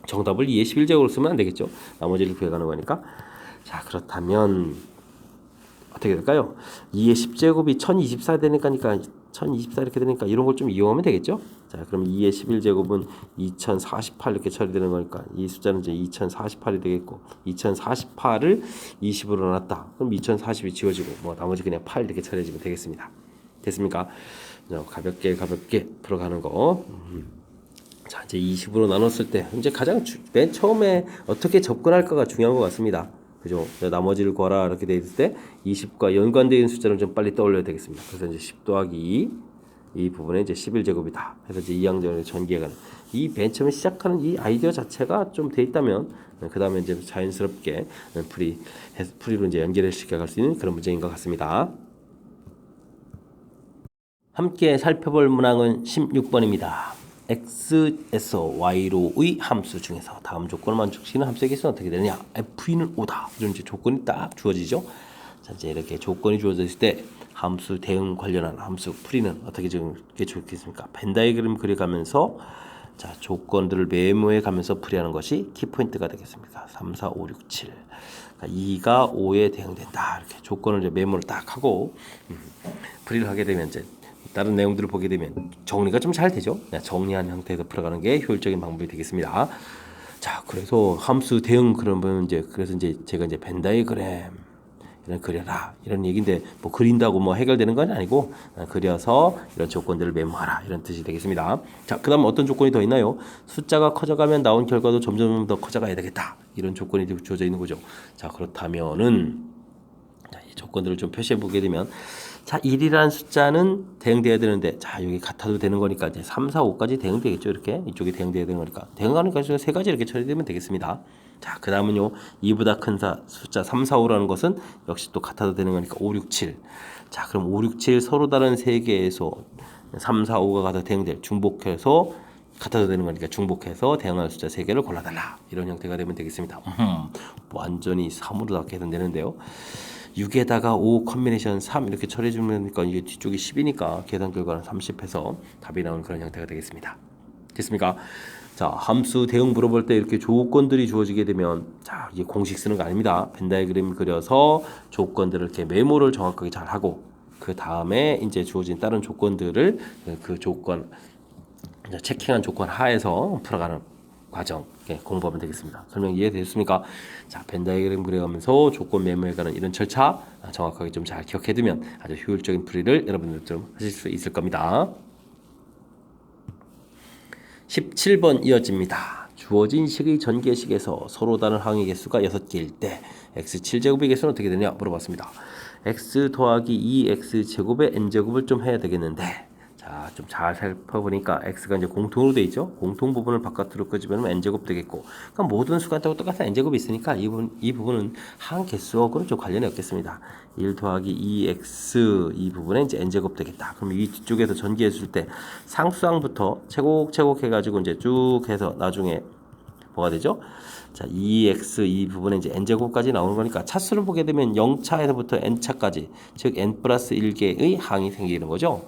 정답을 2의 11제곱으로 쓰면 안 되겠죠? 나머지를 구해가는 거니까. 자, 그렇다면 어떻게 될까요? 2의 10제곱이 1024 되니까 1024 이렇게 되니까 이런 걸 좀 이용하면 되겠죠? 자, 그럼 2의 11제곱은 2048 이렇게 처리되는 거니까 이 숫자는 이제 2048이 되겠고, 2048을 20으로 나눴다. 그럼 2040이 지워지고 뭐 나머지 그냥 8 이렇게 처리해주면 되겠습니다. 됐습니까? 가볍게 풀어가는 거. 자, 이제 20으로 나눴을 때 이제 가장 맨 처음에 어떻게 접근할까가 중요한 것 같습니다. 그죠? 나머지를 구하라 이렇게 돼 있을 때 20과 연관되어 있는 숫자를 좀 빨리 떠올려야 되겠습니다. 그래서 이제 10 더하기 2, 이 부분에 이제 11제곱이다. 그래서 이제 2항전을 전개해가는 이 맨 처음에 시작하는 이 아이디어 자체가 좀 돼 있다면 그 다음에 이제 자연스럽게 풀이로 이제 연결을 시켜갈 수 있는 그런 문제인 것 같습니다. 함께 살펴볼 문항은 16번입니다. x에서 y로의 함수 중에서 다음 조건을 만족시키는 함수의 개수는 어떻게 되느냐? f는 5다. 이런 이제 조건이 딱 주어지죠. 자, 이제 이렇게 조건이 주어졌을 때 함수 대응 관련한 함수 풀이는 어떻게 좋겠습니까? 벤 다이그램 그려가면서 자, 조건들을 메모해 가면서 풀이하는 것이 키포인트가 되겠습니다. 3, 4, 5, 6, 7. 그러니까 2가 5에 대응된다. 이렇게 조건을 이제 메모를 딱 하고 풀이를 하게 되면 이제 다른 내용들을 보게 되면 정리가 좀 잘 되죠. 정리한 형태에서 풀어가는 게 효율적인 방법이 되겠습니다. 자, 그래서 함수 대응 그러면 이제 그래서 이제 제가 이제 벤 다이그램 이런 그려라 이런 얘기인데 뭐 그린다고 뭐 해결되는 건 아니고 그려서 이런 조건들을 메모하라 이런 뜻이 되겠습니다. 자, 그다음 어떤 조건이 더 있나요? 숫자가 커져가면 나온 결과도 점점 더 커져가야 되겠다. 이런 조건이 주어져 있는 거죠. 자, 그렇다면은 자, 이 조건들을 좀 표시해 보게 되면 자, 1이라는 숫자는 대응돼야 되는데 자, 여기 같아도 되는 거니까 이제 3, 4, 5까지 대응되겠죠. 이렇게 이쪽에 대응돼야 되는 거니까 대응하는 가지가 세 가지 이렇게 처리되면 되겠습니다. 자, 그 다음은요 2보다 큰 숫자 3, 4, 5라는 것은 역시 또 같아도 되는 거니까 5, 6, 7. 자, 그럼 5, 6, 7 서로 다른 세 개에서 3, 4, 5가 같아 대응될 중복해서 같아도 되는 거니까 중복해서 대응할 숫자 3개를 골라달라. 이런 형태가 되면 되겠습니다. 완전히 3으로 다 계산되는데요. 6에다가 5 컨비네이션 3 이렇게 처리해주면 이게 뒤쪽이 10이니까 계산 결과는 30해서 답이 나오는 그런 형태가 되겠습니다. 됐습니까? 자, 함수 대응 물어볼 때 이렇게 조건들이 주어지게 되면 자, 이게 공식 쓰는 거 아닙니다. 벤 다이그램 그려서 조건들을 이렇게 메모를 정확하게 잘 하고 그 다음에 이제 주어진 다른 조건들을 그 조건 체킹한 조건 하에서 풀어가는 과정 공부하면 되겠습니다. 설명 이해되셨습니까? 자, 벤 다이그램 그려가면서 조건 메모해가는 이런 절차 정확하게 좀 잘 기억해두면 아주 효율적인 풀이를 여러분들 좀 하실 수 있을 겁니다. 17번 이어집니다. 주어진 식의 전개식에서 서로 다른 항의 개수가 6개일 때 x7제곱의 개수는 어떻게 되냐 물어봤습니다. x 더하기 2x제곱의 n제곱을 좀 해야 되겠는데 자, 좀 잘 살펴보니까 x가 이제 공통으로 돼 있죠. 공통 부분을 바깥으로 끄집으면 n제곱 되겠고, 그러니까 모든 수간하고 똑같은 n제곱이 있으니까 이 부분은 항 개수하고는 좀 관련이 없겠습니다. 1 더하기 2x 이 부분에 이제 n제곱 되겠다. 그럼 이 뒤쪽에서 전개했을 때 상수항부터 차곡차곡 해가지고 이제 쭉 해서 나중에 뭐가 되죠? 자, 2x 이 부분에 이제 n제곱까지 나오는 거니까 차수를 보게 되면 0차에서부터 n차까지, 즉 n 플러스 1개의 항이 생기는 거죠.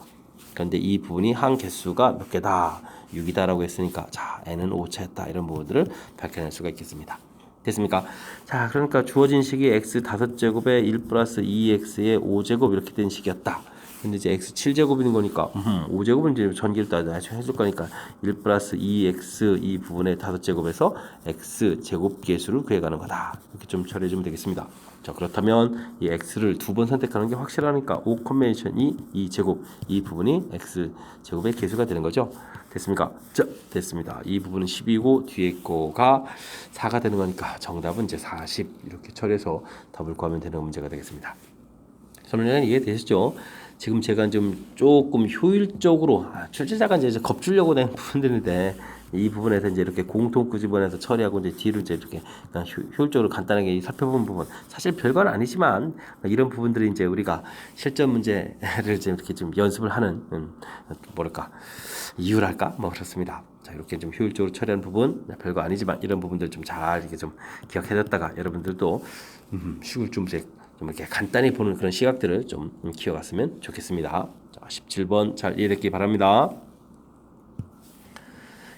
그런데 이 부분이 항 개수가 몇 개다? 6이다라고 했으니까 자, n은 5차였다. 이런 부분들을 밝혀낼 수가 있겠습니다. 됐습니까? 자, 그러니까 주어진 식이 x 5제곱에 1 플러스 2x의 5제곱 이렇게 된 식이었다. 근데 이제 x 7제곱인 거니까 5제곱은 이제 전기를 따라 해줄 거니까 1 플러스 2x 이 부분의 5제곱에서 x 제곱 개수를 구해가는 거다. 이렇게 좀 처리해주면 되겠습니다. 자, 그렇다면 이 x를 두 번 선택하는 게 확실하니까 5 컨벤션이 2제곱 이 부분이 x 제곱의 개수가 되는 거죠. 됐습니까? 자, 됐습니다. 이 부분은 10이고 뒤에 거가 4가 되는 거니까 정답은 이제 40 이렇게 처리해서 답을 구하면 되는 문제가 되겠습니다. 설명이 이해되시죠? 지금 제가 좀 조금 효율적으로 출제자가 이제 겁주려고 낸 부분들인데 이 부분에서 이제 이렇게 공통 끄집어내서 처리하고 이제 뒤로 이제 이렇게 그냥 효율적으로 간단하게 살펴본 부분 사실 별건 아니지만 이런 부분들이 이제 우리가 실전 문제를 이제 이렇게 좀 연습을 하는 뭐랄까 이유랄까 뭐 그렇습니다. 자 이렇게 좀 효율적으로 처리하는 부분 별거 아니지만 이런 부분들 좀 잘 이렇게 좀 기억해뒀다가 여러분들도 시골 문제 좀 이렇게 간단히 보는 그런 시각들을 좀 키워갔으면 좋겠습니다. 자, 17번 잘 이해됐기 바랍니다.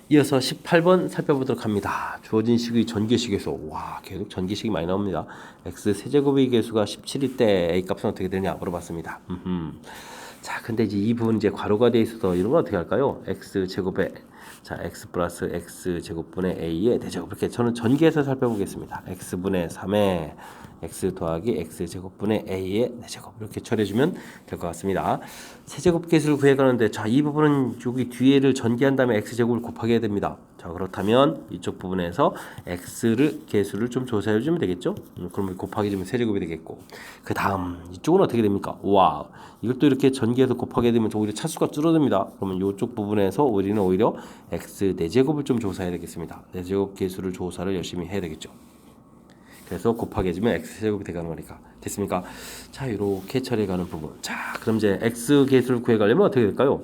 이어서 18번 살펴보도록 합니다. 주어진 식의 전개식에서 계속 전개식이 많이 나옵니다. x 세제곱의 개수가 17일 때 a 값은 어떻게 되느냐 물어봤습니다. 자, 근데 이제 이 부분 이제 괄호가 되어 있어서 이런 건 어떻게 할까요? x 제곱에 자 x 플러스 x 제곱분의 a의 대제곱 이렇게 저는 전개해서 살펴보겠습니다. x분의 3에 x 더하기 x 제곱분의 a의 대제곱 이렇게 처리해주면 될 것 같습니다. 세제곱 개수를 구해가는데 자 이 부분은 여기 뒤에를 전개한 다음에 x 제곱을 곱하게 해야 됩니다. 자 그렇다면 이쪽 부분에서 x를 개수를 좀 조사해 주면 되겠죠? 그러면 곱하기 주면 세제곱이 되겠고 그 다음 이쪽은 어떻게 됩니까? 와 이것도 이렇게 전개해서 곱하게 되면 오히려 차수가 줄어듭니다. 그러면 이쪽 부분에서 우리는 오히려 x 4제곱을 좀 조사해야 되겠습니다. 4제곱 개수를 조사를 열심히 해야 되겠죠. 그래서 곱하기 해주면 x제곱이 되가는 거니까 됐습니까? 자 이렇게 처리해가는 부분. 자 그럼 이제 x 개수를 구해가려면 어떻게 될까요?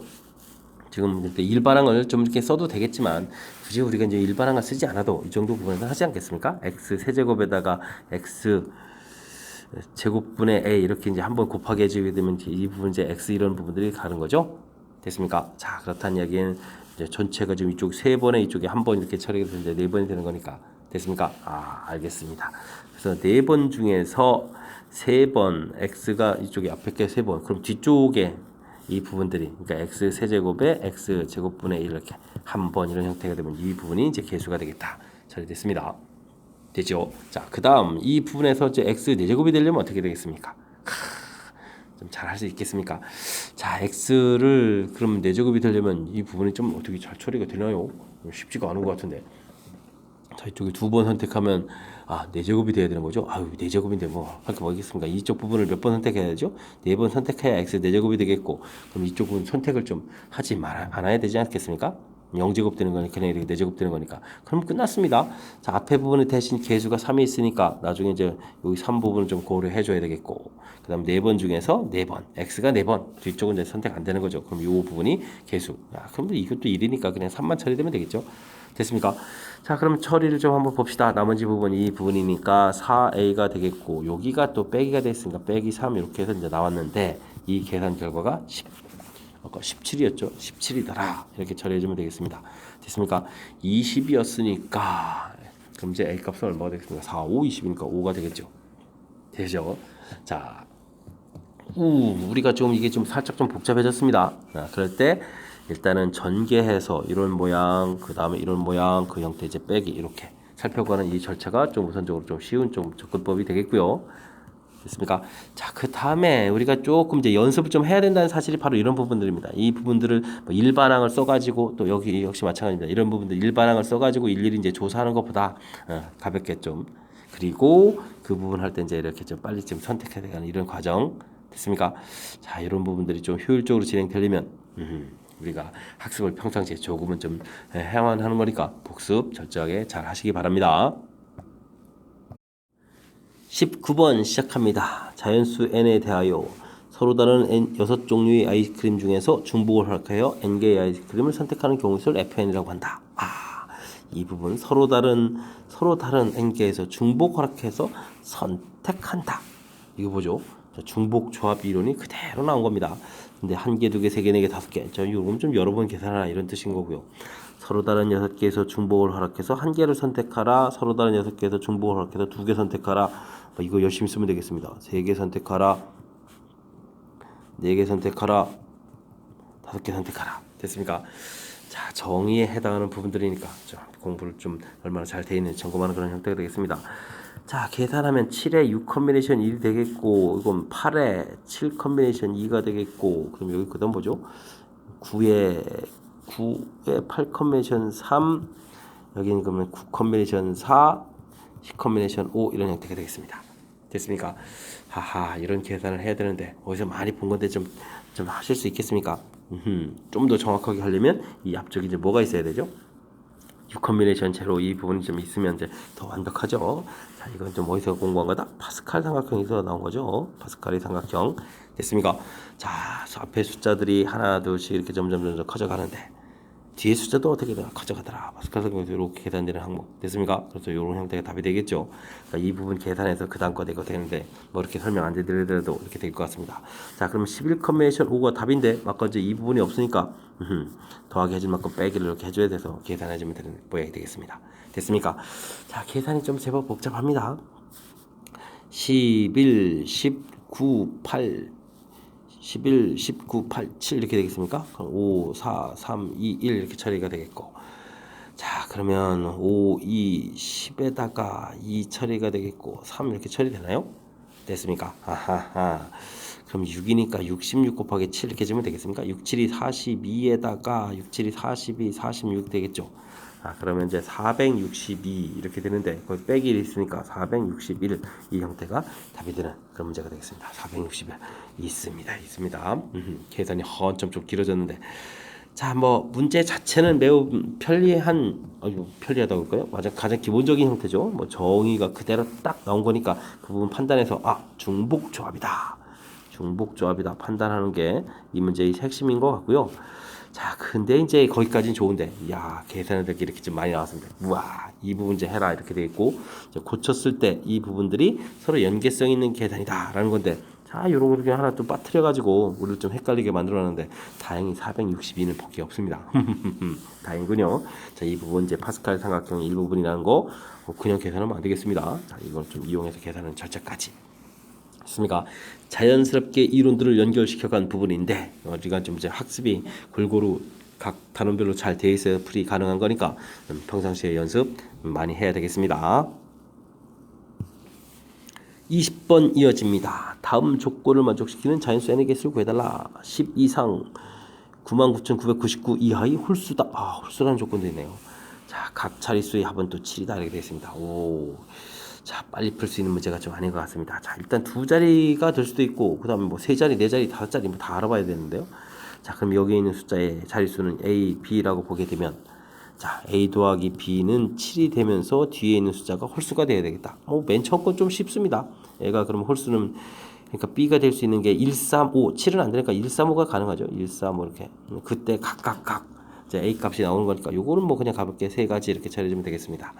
지금 일반항을 좀 이렇게 써도 되겠지만 굳이 우리가 이제 일반항을 쓰지 않아도 이 정도 부분에서 하지 않겠습니까? x 세제곱에다가 x 제곱분의 a 이렇게 이제 한번 곱하기 해주게 되면 이 부분 이제 x 이런 부분들이 가는 거죠. 됐습니까? 자 그렇다는 이야기는 이제 전체가 지금 이쪽 3번에 이쪽에 한 번 이렇게 처리가 되는데 4번이 되는 거니까 됐습니까? 알겠습니다. 그래서 4번 중에서 3번 x가 이쪽에 앞에 게 3번 그럼 뒤쪽에 이 부분들이 그러니까 x 세제곱에 x 제곱분의 1 이렇게 한 번 이런 형태가 되면 이 부분이 이제 개수가 되겠다. 처리됐습니다. 되죠? 자, 그다음 이 부분에서 이제 x 4제곱이 되려면 어떻게 되겠습니까? 좀 잘 할 수 있겠습니까? 자, x를 그러면 4제곱이 되려면 이 부분이 좀 어떻게 잘 처리가 되나요? 쉽지가 않은 것 같은데. 자, 이쪽에 2번 선택하면 4제곱이 돼야 되는 거죠? 4제곱인데 뭐 할 게 뭐겠습니까? 이쪽 부분을 몇 번 선택해야 되죠? 4번 선택해야 x 4제곱이 되겠고 그럼 이쪽 부분 선택을 좀 하지 않아야 되지 않겠습니까? 0제곱 되는 거니까 그냥 이렇게 4제곱 되는 거니까 그럼 끝났습니다. 자 앞에 부분에 대신 개수가 3이 있으니까 나중에 이제 여기 3 부분을 좀 고려해 줘야 되겠고 그 다음 4번 중에서 4번 x가 4번 뒤쪽은 이제 선택 안 되는 거죠. 그럼 이 부분이 개수 그럼 이것도 1이니까 그냥 3만 처리되면 되겠죠. 됐습니까? 자 그럼 처리를 좀 한번 봅시다. 나머지 부분 이 부분이니까 4a가 되겠고 여기가 또 빼기가 됐으니까 빼기 3 이렇게 해서 이제 나왔는데 이 계산 결과가 17이었죠. 17이더라. 이렇게 처리해주면 되겠습니다. 됐습니까? 20이었으니까 그럼 이제 A 값은 얼마가 되겠습니까? 4, 5, 20이니까 5가 되겠죠. 되죠? 자, 우리가 좀 이게 좀 살짝 좀 복잡해졌습니다. 그럴 때 일단은 전개해서 이런 모양, 그 다음에 이런 모양, 그 형태 이제 빼기 이렇게 살펴가는 이 절차가 좀 우선적으로 좀 쉬운 좀 접근법이 되겠고요. 됐습니까? 자, 그 다음에 우리가 조금 이제 연습을 좀 해야 된다는 사실이 바로 이런 부분들입니다. 이 부분들을 뭐 일반항을 써가지고 또 여기 역시 마찬가지입니다. 이런 부분들 일반항을 써가지고 일일이 이제 조사하는 것보다 가볍게 좀 그리고 그 부분 할 때 이제 이렇게 좀 빨리 좀 선택해야 되는 이런 과정 됐습니까? 자, 이런 부분들이 좀 효율적으로 진행되려면 우리가 학습을 평상시에 조금은 좀 해야만 하는 거니까 복습 철저하게 잘 하시기 바랍니다. 19번 시작합니다. 자연수 n에 대하여 서로 다른 n 6종류의 아이스크림 중에서 중복을 허락하여 n개의 아이스크림을 선택하는 경우를 fn이라고 한다. 이 부분 서로 다른 n개에서 중복 허락해서 선택한다. 이거 보죠. 중복 조합 이론이 그대로 나온 겁니다. 근데 1개, 2개, 3개, 4개, 5개. 요금 좀 여러 번 계산하라 이런 뜻인 거고요. 서로 다른 6개에서 중복을 허락해서 1개를 선택하라. 서로 다른 6개에서 중복을 허락해서 2개 선택하라. 이거 열심히 쓰면 되겠습니다. 3개 선택하라. 4개 선택하라. 5개 선택하라. 됐습니까? 자, 정의에 해당하는 부분들이니까 좀 공부를 좀 얼마나 잘 돼 있는지 점검하는 그런 형태가 되겠습니다. 자, 계산하면 7에 6 컨비네이션 1이 되겠고 이건 8에 7 컨비네이션 2가 되겠고 그럼 여기 그다음 뭐죠? 9에 8 컨비네이션 3 여기는 그러면 9 컨비네이션 4 10 컨비네이션 5 이런 형태가 되겠습니다. 됐습니까? 하하, 이런 계산을 해야 되는데 어디서 많이 본 건데 좀 하실 수 있겠습니까? 좀 더 정확하게 하려면 이 앞쪽에 이제 뭐가 있어야 되죠? 6컨비네이션 제로 이 부분이 좀 있으면 이제 더 완벽하죠. 자, 이건 좀 어디서 공부한 거다? 파스칼 삼각형에서 나온 거죠. 파스칼의 삼각형. 됐습니까? 자, 앞에 숫자들이 하나, 둘씩 이렇게 점점 커져가는데 뒤에 숫자도 어떻게 커져가더라. 파스칼 삼각형에서 이렇게 계산되는 항목. 됐습니까? 그래서 이런 형태가 답이 되겠죠. 그러니까 이 부분 계산해서 그 다음 거 되고 되는데 뭐 이렇게 설명 안 드리더라도 이렇게 될 것 같습니다. 자, 그러면 11컨비네이션 5가 답인데 아까 이제 이 부분이 없으니까 더하기 해줄 만큼 빼기를 이렇게 해줘야 돼서 계산해주면 되는 모양이 되겠습니다. 됐습니까? 자, 계산이 좀 제법 복잡합니다. 11, 19, 8, 11, 19, 8, 7 이렇게 되겠습니까? 그럼 5, 4, 3, 2, 1 이렇게 처리가 되겠고, 자, 그러면 5, 2, 10에다가 2 처리가 되겠고 3 이렇게 처리되나요? 됐습니까? 아하하. 그럼 6이니까 66 곱하기 7 이렇게 주면 되겠습니까? 6, 7이 42에다가 6, 7이 42, 46 되겠죠. 아, 그러면 이제 462 이렇게 되는데 거기 빼기 있으니까 461 이 형태가 답이 되는 그런 문제가 되겠습니다. 461 있습니다. 계산이 한참 좀 길어졌는데 자, 뭐 문제 자체는 매우 편리하다고 할까요? 맞아, 가장 기본적인 형태죠. 뭐 정의가 그대로 딱 나온 거니까 그 부분 판단해서 중복조합이다. 중복조합이다 판단하는 게 이 문제의 핵심인 것 같고요. 자, 근데 이제 거기까지는 좋은데, 야, 계산을 될 게 이렇게 좀 많이 나왔습니다. 우와, 이 부분 이제 해라 이렇게 돼 있고, 고쳤을 때 이 부분들이 서로 연계성 있는 계산이다라는 건데, 자, 요런 거 하나 또 빠뜨려 가지고 우리를 좀 헷갈리게 만들어놨는데, 다행히 462는 볼 게 없습니다. 다행이군요. 자, 이 부분 이제 파스칼 삼각형 일부분이라는 거 그냥 계산하면 안 되겠습니다. 자, 이걸 좀 이용해서 계산하는 절차까지. 맞습니까? 자연스럽게 이론들을 연결시켜간 부분인데 우리가 좀 이제 학습이 골고루 각 단원별로 잘 돼 있어야 풀이 가능한 거니까 평상시에 연습 많이 해야 되겠습니다. 20번 이어집니다. 다음 조건을 만족시키는 자연수 n의 개수를 구해달라. 10 이상 99,999 이하의 홀수다. 홀수라는 조건도 있네요. 자, 각 자릿수의 합은 또 7이다 이렇게 되어 있습니다. 자, 빨리 풀 수 있는 문제가 좀 아닌 것 같습니다. 자, 일단 두 자리가 될 수도 있고, 그 다음에 뭐 세 자리, 네 자리, 다섯 자리 뭐 다 알아봐야 되는데요. 자, 그럼 여기 있는 숫자의 자릿수는 A, B라고 보게 되면, 자, A 더하기 B는 7이 되면서 뒤에 있는 숫자가 홀수가 돼야 되겠다. 맨 처음 건 좀 쉽습니다. 얘가 그럼 홀수는, 그러니까 B가 될 수 있는 게 1, 3, 5, 7은 안 되니까 1, 3, 5가 가능하죠. 1, 3, 5 이렇게. 그때 각각 이제 A 값이 나오는 거니까 요거는 뭐 그냥 가볍게 세 가지 이렇게 처리해주면 되겠습니다.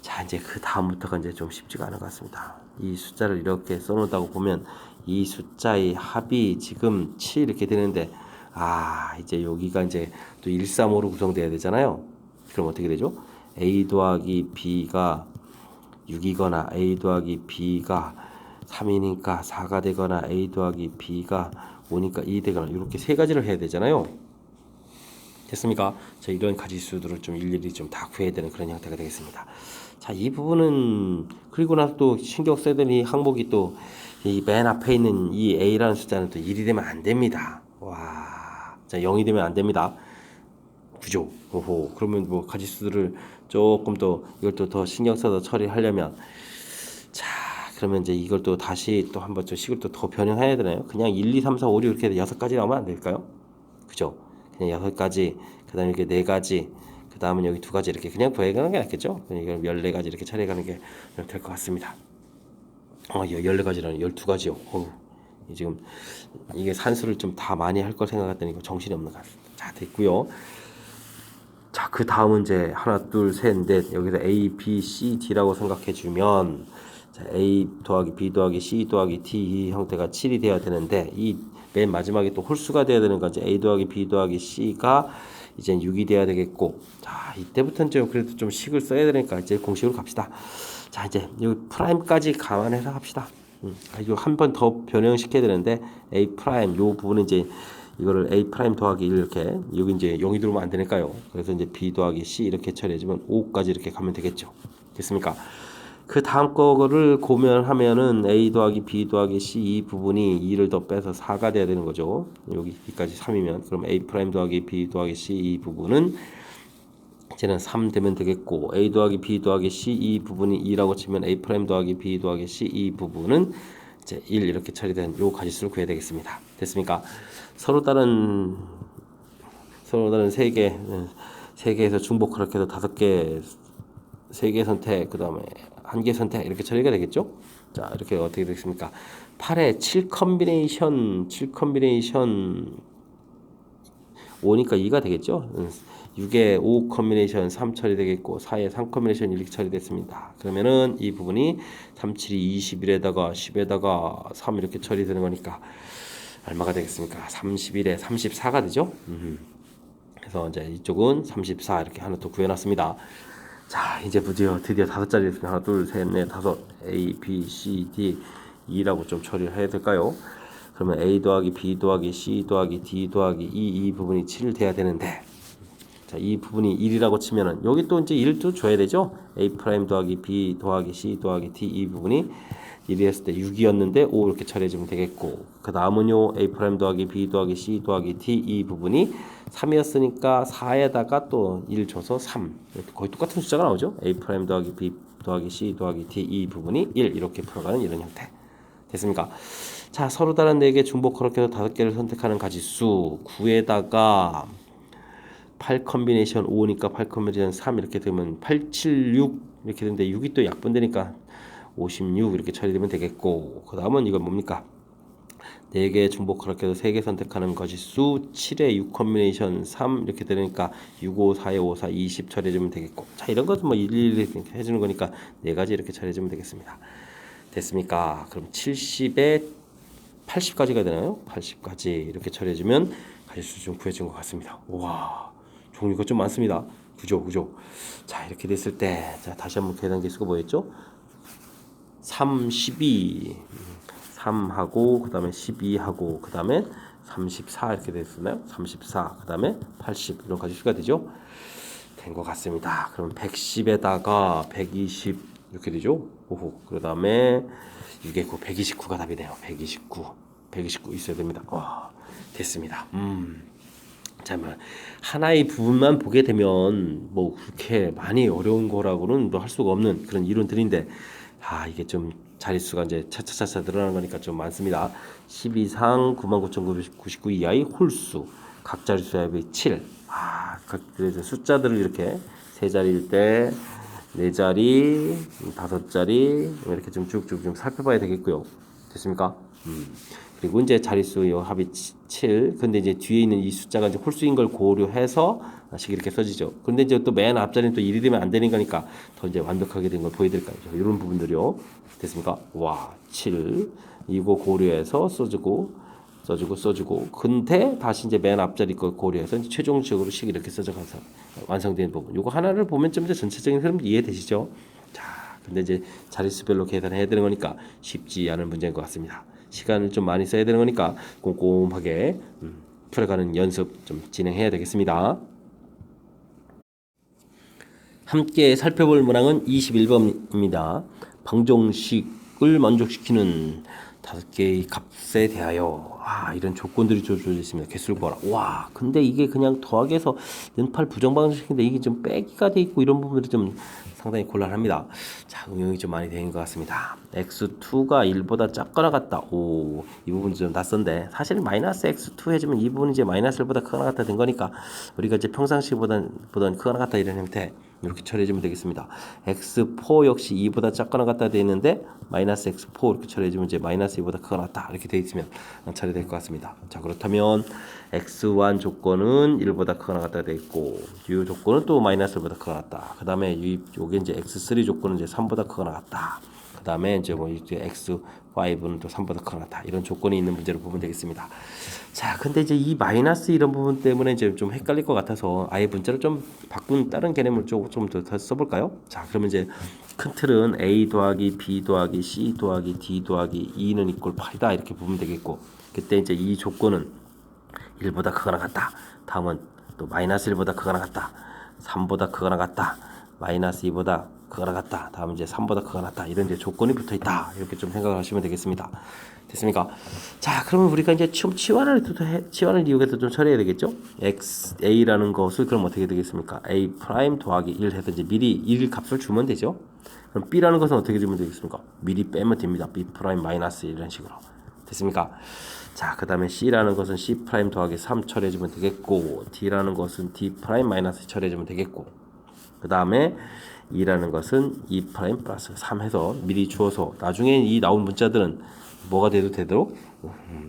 자, 이제 그 다음부터가 이제 좀 쉽지가 않은 것 같습니다. 이 숫자를 이렇게 써놓다고 보면 이 숫자의 합이 지금 7 이렇게 되는데 이제 여기가 이제 또 1, 3, 5로 구성돼야 되잖아요. 그럼 어떻게 되죠? A 더하기 B가 6이거나 A 더하기 B가 3이니까 4가 되거나 A 더하기 B가 5니까 2 되거나 이렇게 세 가지를 해야 되잖아요. 됐습니까? 자, 이런 가지수들을 좀 일일이 좀 다 구해야 되는 그런 형태가 되겠습니다. 자, 이 부분은 그리고 나서 또 신경 써야 되는 이 항목이 또 이 맨 앞에 있는 이 A라는 숫자는 또 1이 되면 안 됩니다. 와, 자, 0이 되면 안 됩니다. 그죠? 오호, 그러면 뭐 가지수들을 조금 더 이걸 또 더 신경 써서 처리하려면 자, 그러면 이제 이걸 또 다시 또 한번 좀 식을 또 더 변형해야 되나요? 그냥 1, 2, 3, 4, 5, 6 이렇게 6가지 나오면 안 될까요? 그죠? 그냥 6가지, 그 다음에 이렇게 4가지, 그 다음은 여기 2가지 이렇게 그냥 구해가는 게 낫겠죠? 이걸 14가지 이렇게 처리해가는 게 될 것 같습니다. 14가지라는 12가지요. 지금 이게 산수를 좀 다 많이 할 걸 생각했더니 이거 정신이 없는 것 같습니다. 자, 됐고요. 자, 그 다음은 이제 하나, 둘, 셋, 넷 여기서 A, B, C, D라고 생각해 주면 자, A 더하기 B 더하기 C 더하기 D 이 형태가 7이 되어야 되는데 이 맨 마지막에 또 홀수가 돼야 되는 거지. A 더하기 B 더하기 C가 이제 6이 돼야 되겠고 자, 이때부터는 좀 그래도 좀 식을 써야 되니까 이제 공식으로 갑시다. 자, 이제 여기 프라임까지 감안해서 합시다. 이거 한 번 더 변형시켜야 되는데 A 프라임 요 부분은 이제 이거를 A 프라임 더하기 1 이렇게 여기 이제 0이 들어오면 안 되니까요. 그래서 이제 B 더하기 C 이렇게 처리해주면 5까지 이렇게 가면 되겠죠. 됐습니까? 그 다음 거를 고면하면은 A 더하기 B 더하기 C 이 부분이 2를 더 빼서 4가 돼야 되는 거죠. 여기까지 3이면 그럼 A 프라임 더하기 B 더하기 C 이 부분은 이제는 3 되면 되겠고 A 더하기 B 더하기 C 이 부분이 2라고 치면 A 프라임 더하기 B 더하기 C 이 부분은 이제 1 이렇게 처리된 요 가지수를 구해야 되겠습니다. 됐습니까? 서로 다른 세 개에서 중복 그렇게 해서 5개 3개 선택 그다음에 1개 선택 이렇게 처리가 되겠죠? 자, 이렇게 어떻게 되겠습니까? 8에 7 컨비네이션 5니까 2가 되겠죠? 6에 5 컨비네이션 3 처리되겠고 4에 3 컨비네이션 이렇게 처리됐습니다. 그러면은 이 부분이 3, 7이 21에다가 10에다가 3 이렇게 처리되는 거니까 얼마가 되겠습니까? 31에 34가 되죠? 그래서 이제 이쪽은 34 이렇게 하나 또 구해놨습니다. 자, 이제 드디어 5자리 됐습니다. 하나, 둘, 셋, 넷, 다섯. A, B, C, D, E라고 좀 처리를 해야 될까요? 그러면 A 더하기 B 더하기 C 더하기 D 더하기 E 이 부분이 7 돼야 되는데, 자, 이 부분이 1이라고 치면은 여기 또 이제 1도 줘야 되죠. A 프라임 더하기 B 더하기 C 더하기 D 이 부분이 1이 했을 때 6이었는데 5 이렇게 처리해주면 되겠고, 그 다음은요 A 프라임 더하기 B 더하기 C 더하기 D 이 부분이 3이었으니까 4에다가 또 1 줘서 3 거의 똑같은 숫자가 나오죠. A 프라임 더하기 B 더하기 C 더하기 D 이 부분이 1 이렇게 풀어가는 이런 형태 됐습니까? 자, 서로 다른 4개 중복 그렇게 해서 5개를 선택하는 가지수 9에다가 8 컨비네이션 5니까 8 컨비네이션 3 이렇게 되면 8, 7, 6 이렇게 되는데 6이 또 약분되니까 56 이렇게 처리되면 되겠고, 그 다음은 이건 뭡니까? 4개 중복 그렇게 해서 3개 선택하는 가지수 7에 6 컨비네이션 3 이렇게 되니까 6, 5, 4에 5, 4, 20 처리해주면 되겠고, 자, 이런 것은 뭐 일일이 해주는 거니까 4가지 이렇게 처리해주면 되겠습니다. 됐습니까? 그럼 70에 80까지가 되나요? 80까지 이렇게 처리해주면 가지수 좀 구해준 것 같습니다. 와, 종류가 좀 많습니다. 그죠? 자, 이렇게 됐을 때, 자, 다시 한번 계산 개수가 뭐였죠? 3, 12, 3하고, 그 다음에 12하고, 그 다음에 34 이렇게 됐었나요? 34, 그 다음에 80 이런 가지수가 되죠? 된 것 같습니다. 그럼 110에다가 120 이렇게 되죠? 오호. 그 다음에 6에 9, 129가 답이네요. 129 있어야 됩니다. 와, 됐습니다. 잠깐만, 하나의 부분만 보게 되면 뭐 그렇게 많이 어려운 거라고는 뭐 할 수가 없는 그런 이론들인데, 이게 좀 자릿수가 이제 차차차차 늘어나는 거니까 좀 많습니다. 10 이상 99,999 이하의 홀수 각 자릿수 합이 7. 그래서 숫자들을 이렇게 세 자리일 때 4자리, 5자리 이렇게 좀 쭉쭉 좀 살펴봐야 되겠고요. 됐습니까? 그리고 이제 자릿수의 합이 7. 근데 이제 뒤에 있는 이 숫자가 이제 홀수인 걸 고려해서 식 이렇게 써지죠. 근데 이제 또 맨 앞자리는 또 1이 되면 안 되는 거니까 더 이제 완벽하게 된 걸 보여드릴까요? 이런 부분들이요. 됐습니까? 와, 7. 이거 고려해서 써주고. 근데 다시 이제 맨 앞자리 걸 고려해서 이제 최종적으로 식 이렇게 써져가서 완성된 부분. 이거 하나를 보면 좀 이제 전체적인 흐름 이해되시죠? 자, 근데 이제 자릿수별로 계산해야 되는 거니까 쉽지 않은 문제인 것 같습니다. 시간을 좀 많이 써야 되는 거니까 꼼꼼하게 풀어가는 연습 좀 진행해야 되겠습니다. 함께 살펴볼 문항은 21번입니다. 방정식을 만족시키는 5개의 값에 대하여 이런 조건들이 주어져 있습니다. 개수를 구하라. 와, 근데 이게 그냥 더하기에서 는팔 부정방정식인데 이게 좀 빼기가 돼 있고 이런 부분들이 좀 상당히 곤란합니다. 자, 응용이 좀 많이 되는 것 같습니다. x2가 1보다 작거나 같다. 오, 이 부분 좀 낯선데 사실 마이너스 x2 해주면 이 부분이 이제 마이너스 1보다 크거나 같다 된 거니까 우리가 이제 평상시보단 크거나 같다 이런 형태 이렇게 처리해주면 되겠습니다. x4 역시 2보다 작거나 같다 되어 있는데 마이너스 x4 이렇게 처리해주면 이제 마이너스 2보다 크거나 같다 이렇게 되어 있으면 처리될 것 같습니다. 자, 그렇다면 x1 조건은 1보다 크거나 같다 되어 있고 이 조건은 또 마이너스 1보다 크거나 같다. 그 다음에 요게 이제 x3 조건은 이제 3보다 크거나 같다. 그 다음에 이제 뭐 이제 x5는 또 3보다 크거나 같다. 이런 조건이 있는 문제로 보면 되겠습니다. 자, 근데 이제 이 마이너스 이런 부분 때문에 이제 좀 헷갈릴 것 같아서 아예 문자를 좀 바꾼 다른 개념을 좀 더 써볼까요? 자, 그러면 이제 큰 틀은 a 더하기 b 더하기 c 더하기 d 더하기 2는 이꼴 8이다 이렇게 보면 되겠고, 그때 이제 이 조건은 1보다 크거나 같다. 다음은 또 마이너스 1보다 크거나 같다. 3보다 크거나 같다. 마이너스 2보다 크거나 같다. 다음 이제 3보다 크거나 같다. 이런 이제 조건이 붙어 있다. 이렇게 좀 생각을 하시면 되겠습니다. 됐습니까? 자, 그러면 우리가 이제 치환을 이용해서 좀 처리해야 되겠죠? a라는 것을 그럼 어떻게 되겠습니까? a 프라임 더하기 1 해서 이제 미리 1 값을 주면 되죠. 그럼 b라는 것은 어떻게 주면 되겠습니까? 미리 빼면 됩니다. b 프라임 마이너스 이런 식으로. 됐습니까? 자, 그 다음에 C라는 것은 C 프라임 더하기 3 처리해주면 되겠고, D라는 것은 D 프라임 마이너스 처리해주면 되겠고, 그 다음에 E라는 것은 E 프라임 플러스 3 해서 미리 주어서 나중에 이 나온 문자들은 뭐가 돼도 되도록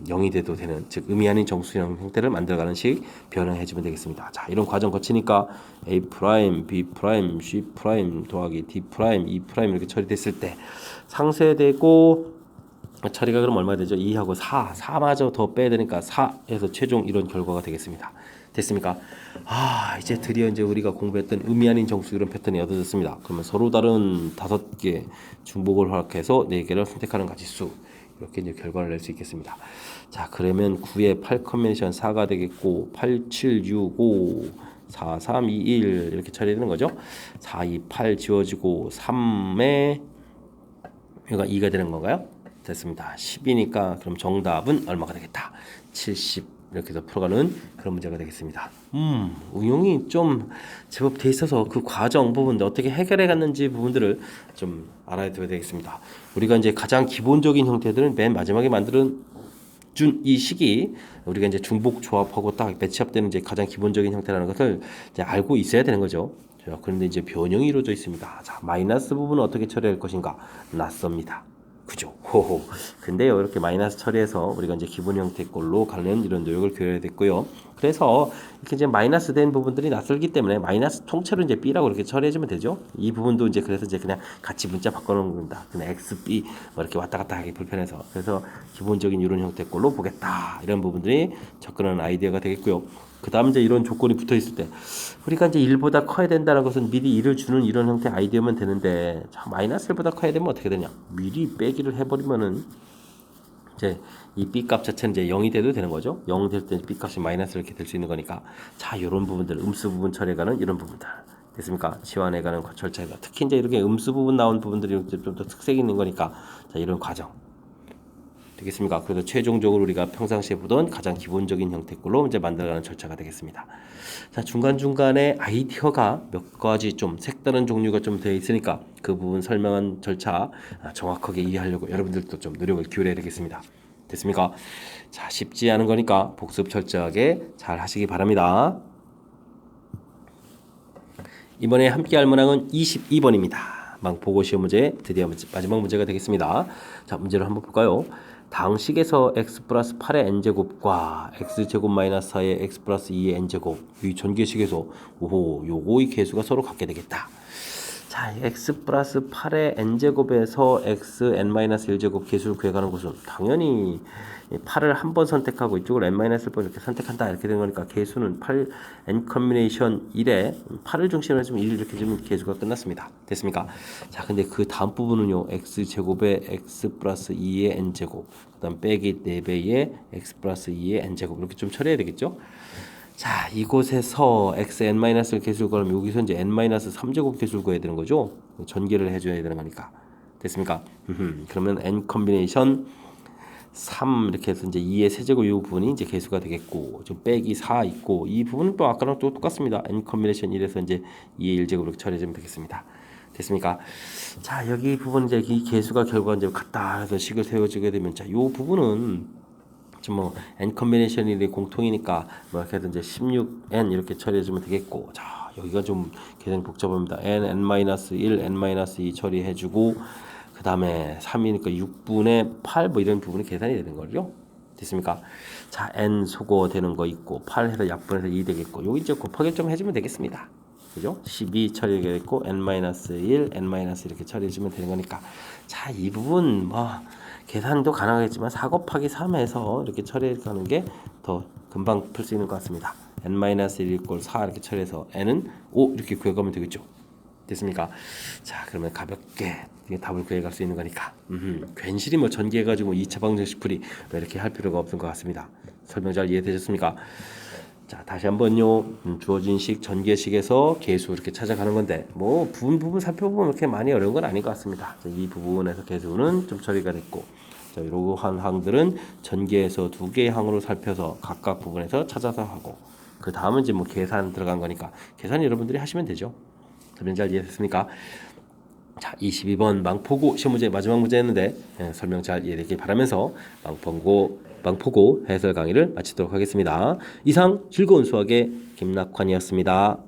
0이 돼도 되는, 즉 의미 아닌 정수형 형태를 만들어가는 식 변형해주면 되겠습니다. 자, 이런 과정 거치니까 A 프라임, B 프라임, C 프라임 더하기 D 프라임, E 프라임 이렇게 처리됐을 때 상쇄되고 처리가 그럼 얼마 되죠? 2하고 4마저 더 빼야 되니까 4에서 최종 이런 결과가 되겠습니다. 됐습니까? 이제 드디어 이제 우리가 공부했던 의미 아닌 정수 이런 패턴이 얻어졌습니다. 그러면 서로 다른 5개 중복을 허락해서 4개를 선택하는 가지수 이렇게 이제 결과를 낼 수 있겠습니다. 자, 그러면 9의 8 컨비네이션 4가 되겠고 8, 7, 6, 5 4, 3, 2, 1 이렇게 처리되는 거죠. 4, 2, 8 지워지고 3에 여기가 2가 되는 건가요? 됐습니다. 10이니까 그럼 정답은 얼마가 되겠다. 70 이렇게 해서 풀어가는 그런 문제가 되겠습니다. 응용이 좀 제법 돼 있어서 그 과정 부분들 어떻게 해결해 갔는지 부분들을 좀 알아야 되겠습니다. 우리가 이제 가장 기본적인 형태들은 맨 마지막에 만든 준 이 식이 우리가 이제 중복 조합하고 딱 매치업되는 이제 가장 기본적인 형태라는 것을 이제 알고 있어야 되는 거죠. 자, 그런데 이제 변형이 이루어져 있습니다. 자, 마이너스 부분은 어떻게 처리할 것인가? 낯섭니다. 그죠? 호호. 근데요, 이렇게 마이너스 처리해서 우리가 이제 기본 형태 꼴로 가는 이런 노력을 기울여야 됐고요. 그래서 이렇게 이제 마이너스 된 부분들이 낯설기 때문에 마이너스 통째로 이제 B라고 이렇게 처리해주면 되죠. 이 부분도 이제 그래서 이제 그냥 같이 문자 바꿔놓은 겁니다. 그냥 X, B 뭐 이렇게 왔다 갔다 하기 불편해서. 그래서 기본적인 이런 형태 꼴로 보겠다. 이런 부분들이 접근하는 아이디어가 되겠고요. 그 다음 이제 이런 조건이 붙어 있을 때 우리가 이제 1보다 커야 된다는 것은 미리 1을 주는 이런 형태 아이디어면 되는데 자, 마이너스 1보다 커야 되면 어떻게 되냐? 미리 빼기를 해버리면은 이제 이 B 값 자체는 이제 0이 돼도 되는 거죠. 0 될 때 B 값이 마이너스 이렇게 될 수 있는 거니까 자, 이런 부분들 음수 부분 처리해가는 이런 부분들 됐습니까? 치환해가는 절차가 특히 이제 이렇게 음수 부분 나온 부분들이 좀 더 특색이 있는 거니까 자, 이런 과정 되겠습니까? 그래서 최종적으로 우리가 평상시에 보던 가장 기본적인 형태꼴로 이제 만들어가는 절차가 되겠습니다. 자, 중간중간에 아이디어가 몇 가지 좀 색다른 종류가 좀 되어 있으니까 그 부분 설명한 절차 정확하게 이해하려고 여러분들도 좀 노력을 기울여야 되겠습니다. 됐습니까? 자, 쉽지 않은 거니까 복습 철저하게 잘 하시기 바랍니다. 이번에 함께 할 문항은 22번입니다. 보고시험 문제 드디어 마지막 문제가 되겠습니다. 자, 문제를 한번 볼까요? 당식에서 x 플러스 8의 n제곱과 x제곱 마이너스 4의 x 플러스 2의 n제곱 이 전개식에서 요거의 계수가 서로 같게 되겠다. 자, x 플러스 8의 n제곱에서 x n-1제곱 계수를 구해가는 것은 당연히 8을 한 번 선택하고 이쪽을 n-1번 이렇게 선택한다 이렇게 되는 거니까 계수는 8 n 컨비네이션 1에 8을 중심으로 해주면 1 이렇게 주면 계수가 끝났습니다. 됐습니까? 자, 근데 그 다음 부분은요, x제곱에 x 플러스 2의 n제곱 그 다음 빼기 4배의 x 플러스 2의 n제곱 이렇게 좀 처리해야 되겠죠? 자, 이곳에서 xn-를 계수를 구하면 여기서 이제 n-3제곱 계수를 구해야 되는 거죠. 전개를 해줘야 되는 거니까. 됐습니까? 그러면 n 컨비네이션 3 이렇게 해서 이제 2의 세제곱 이 부분이 이제 계수가 되겠고, 좀 빼기 4 있고, 이 부분은 또 아까랑 또 똑같습니다. n 컨비네이션 1에서 이제 2의 1제곱 이렇게 처리해주면 되겠습니다. 됐습니까? 자, 여기 부분 이제 이 계수가 결과 이제 같다 해서 식을 세워주게 되면 자, 이 부분은 뭐 n 컨비네이션이 공통이니까 뭐 이렇게 해서 이제 16n 이렇게 처리해주면 되겠고, 자, 여기가 좀 굉장히 복잡합니다. n-1, n-2 처리해주고 그 다음에 3이니까 6분의 8 뭐 이런 부분이 계산이 되는 거죠. 됐습니까? 자, n 소거 되는 거 있고 8 해서 약분해서 2 되겠고 여기 이제 곱하기 좀 해주면 되겠습니다. 그죠? 12 처리되겠고 n-1, n- 이렇게 처리해주면 되는 거니까 자, 이 부분 뭐 계산도 가능하겠지만 4 곱하기 3에서 이렇게 처리하는 게 더 금방 풀 수 있는 것 같습니다. n-1 이꼴 4 이렇게 처리해서 n은 5 이렇게 구해가면 되겠죠. 됐습니까? 자, 그러면 가볍게 답을 구해갈 수 있는 거니까 괜시리 뭐 전개해가지고 2차 방정식 풀이 이렇게 할 필요가 없는 것 같습니다. 설명 잘 이해되셨습니까? 자, 다시 한번요. 주어진 식 전개식에서 계수 이렇게 찾아가는 건데 뭐 부분 살펴보면 이렇게 많이 어려운 건 아닌 것 같습니다. 자, 이 부분에서 계수는 좀 처리가 됐고, 자, 이러한 항들은 전개에서 두 개의 항으로 살펴서 각각 부분에서 찾아서 하고, 그 다음은 이제 뭐 계산 들어간 거니까 계산 여러분들이 하시면 되죠. 설명 잘 이해됐습니까? 자, 22번 망포고 시험 문제 마지막 문제였는데 설명 잘 이해되길 바라면서 망포고 해설 강의를 마치도록 하겠습니다. 이상 즐거운 수학의 김낙환이었습니다.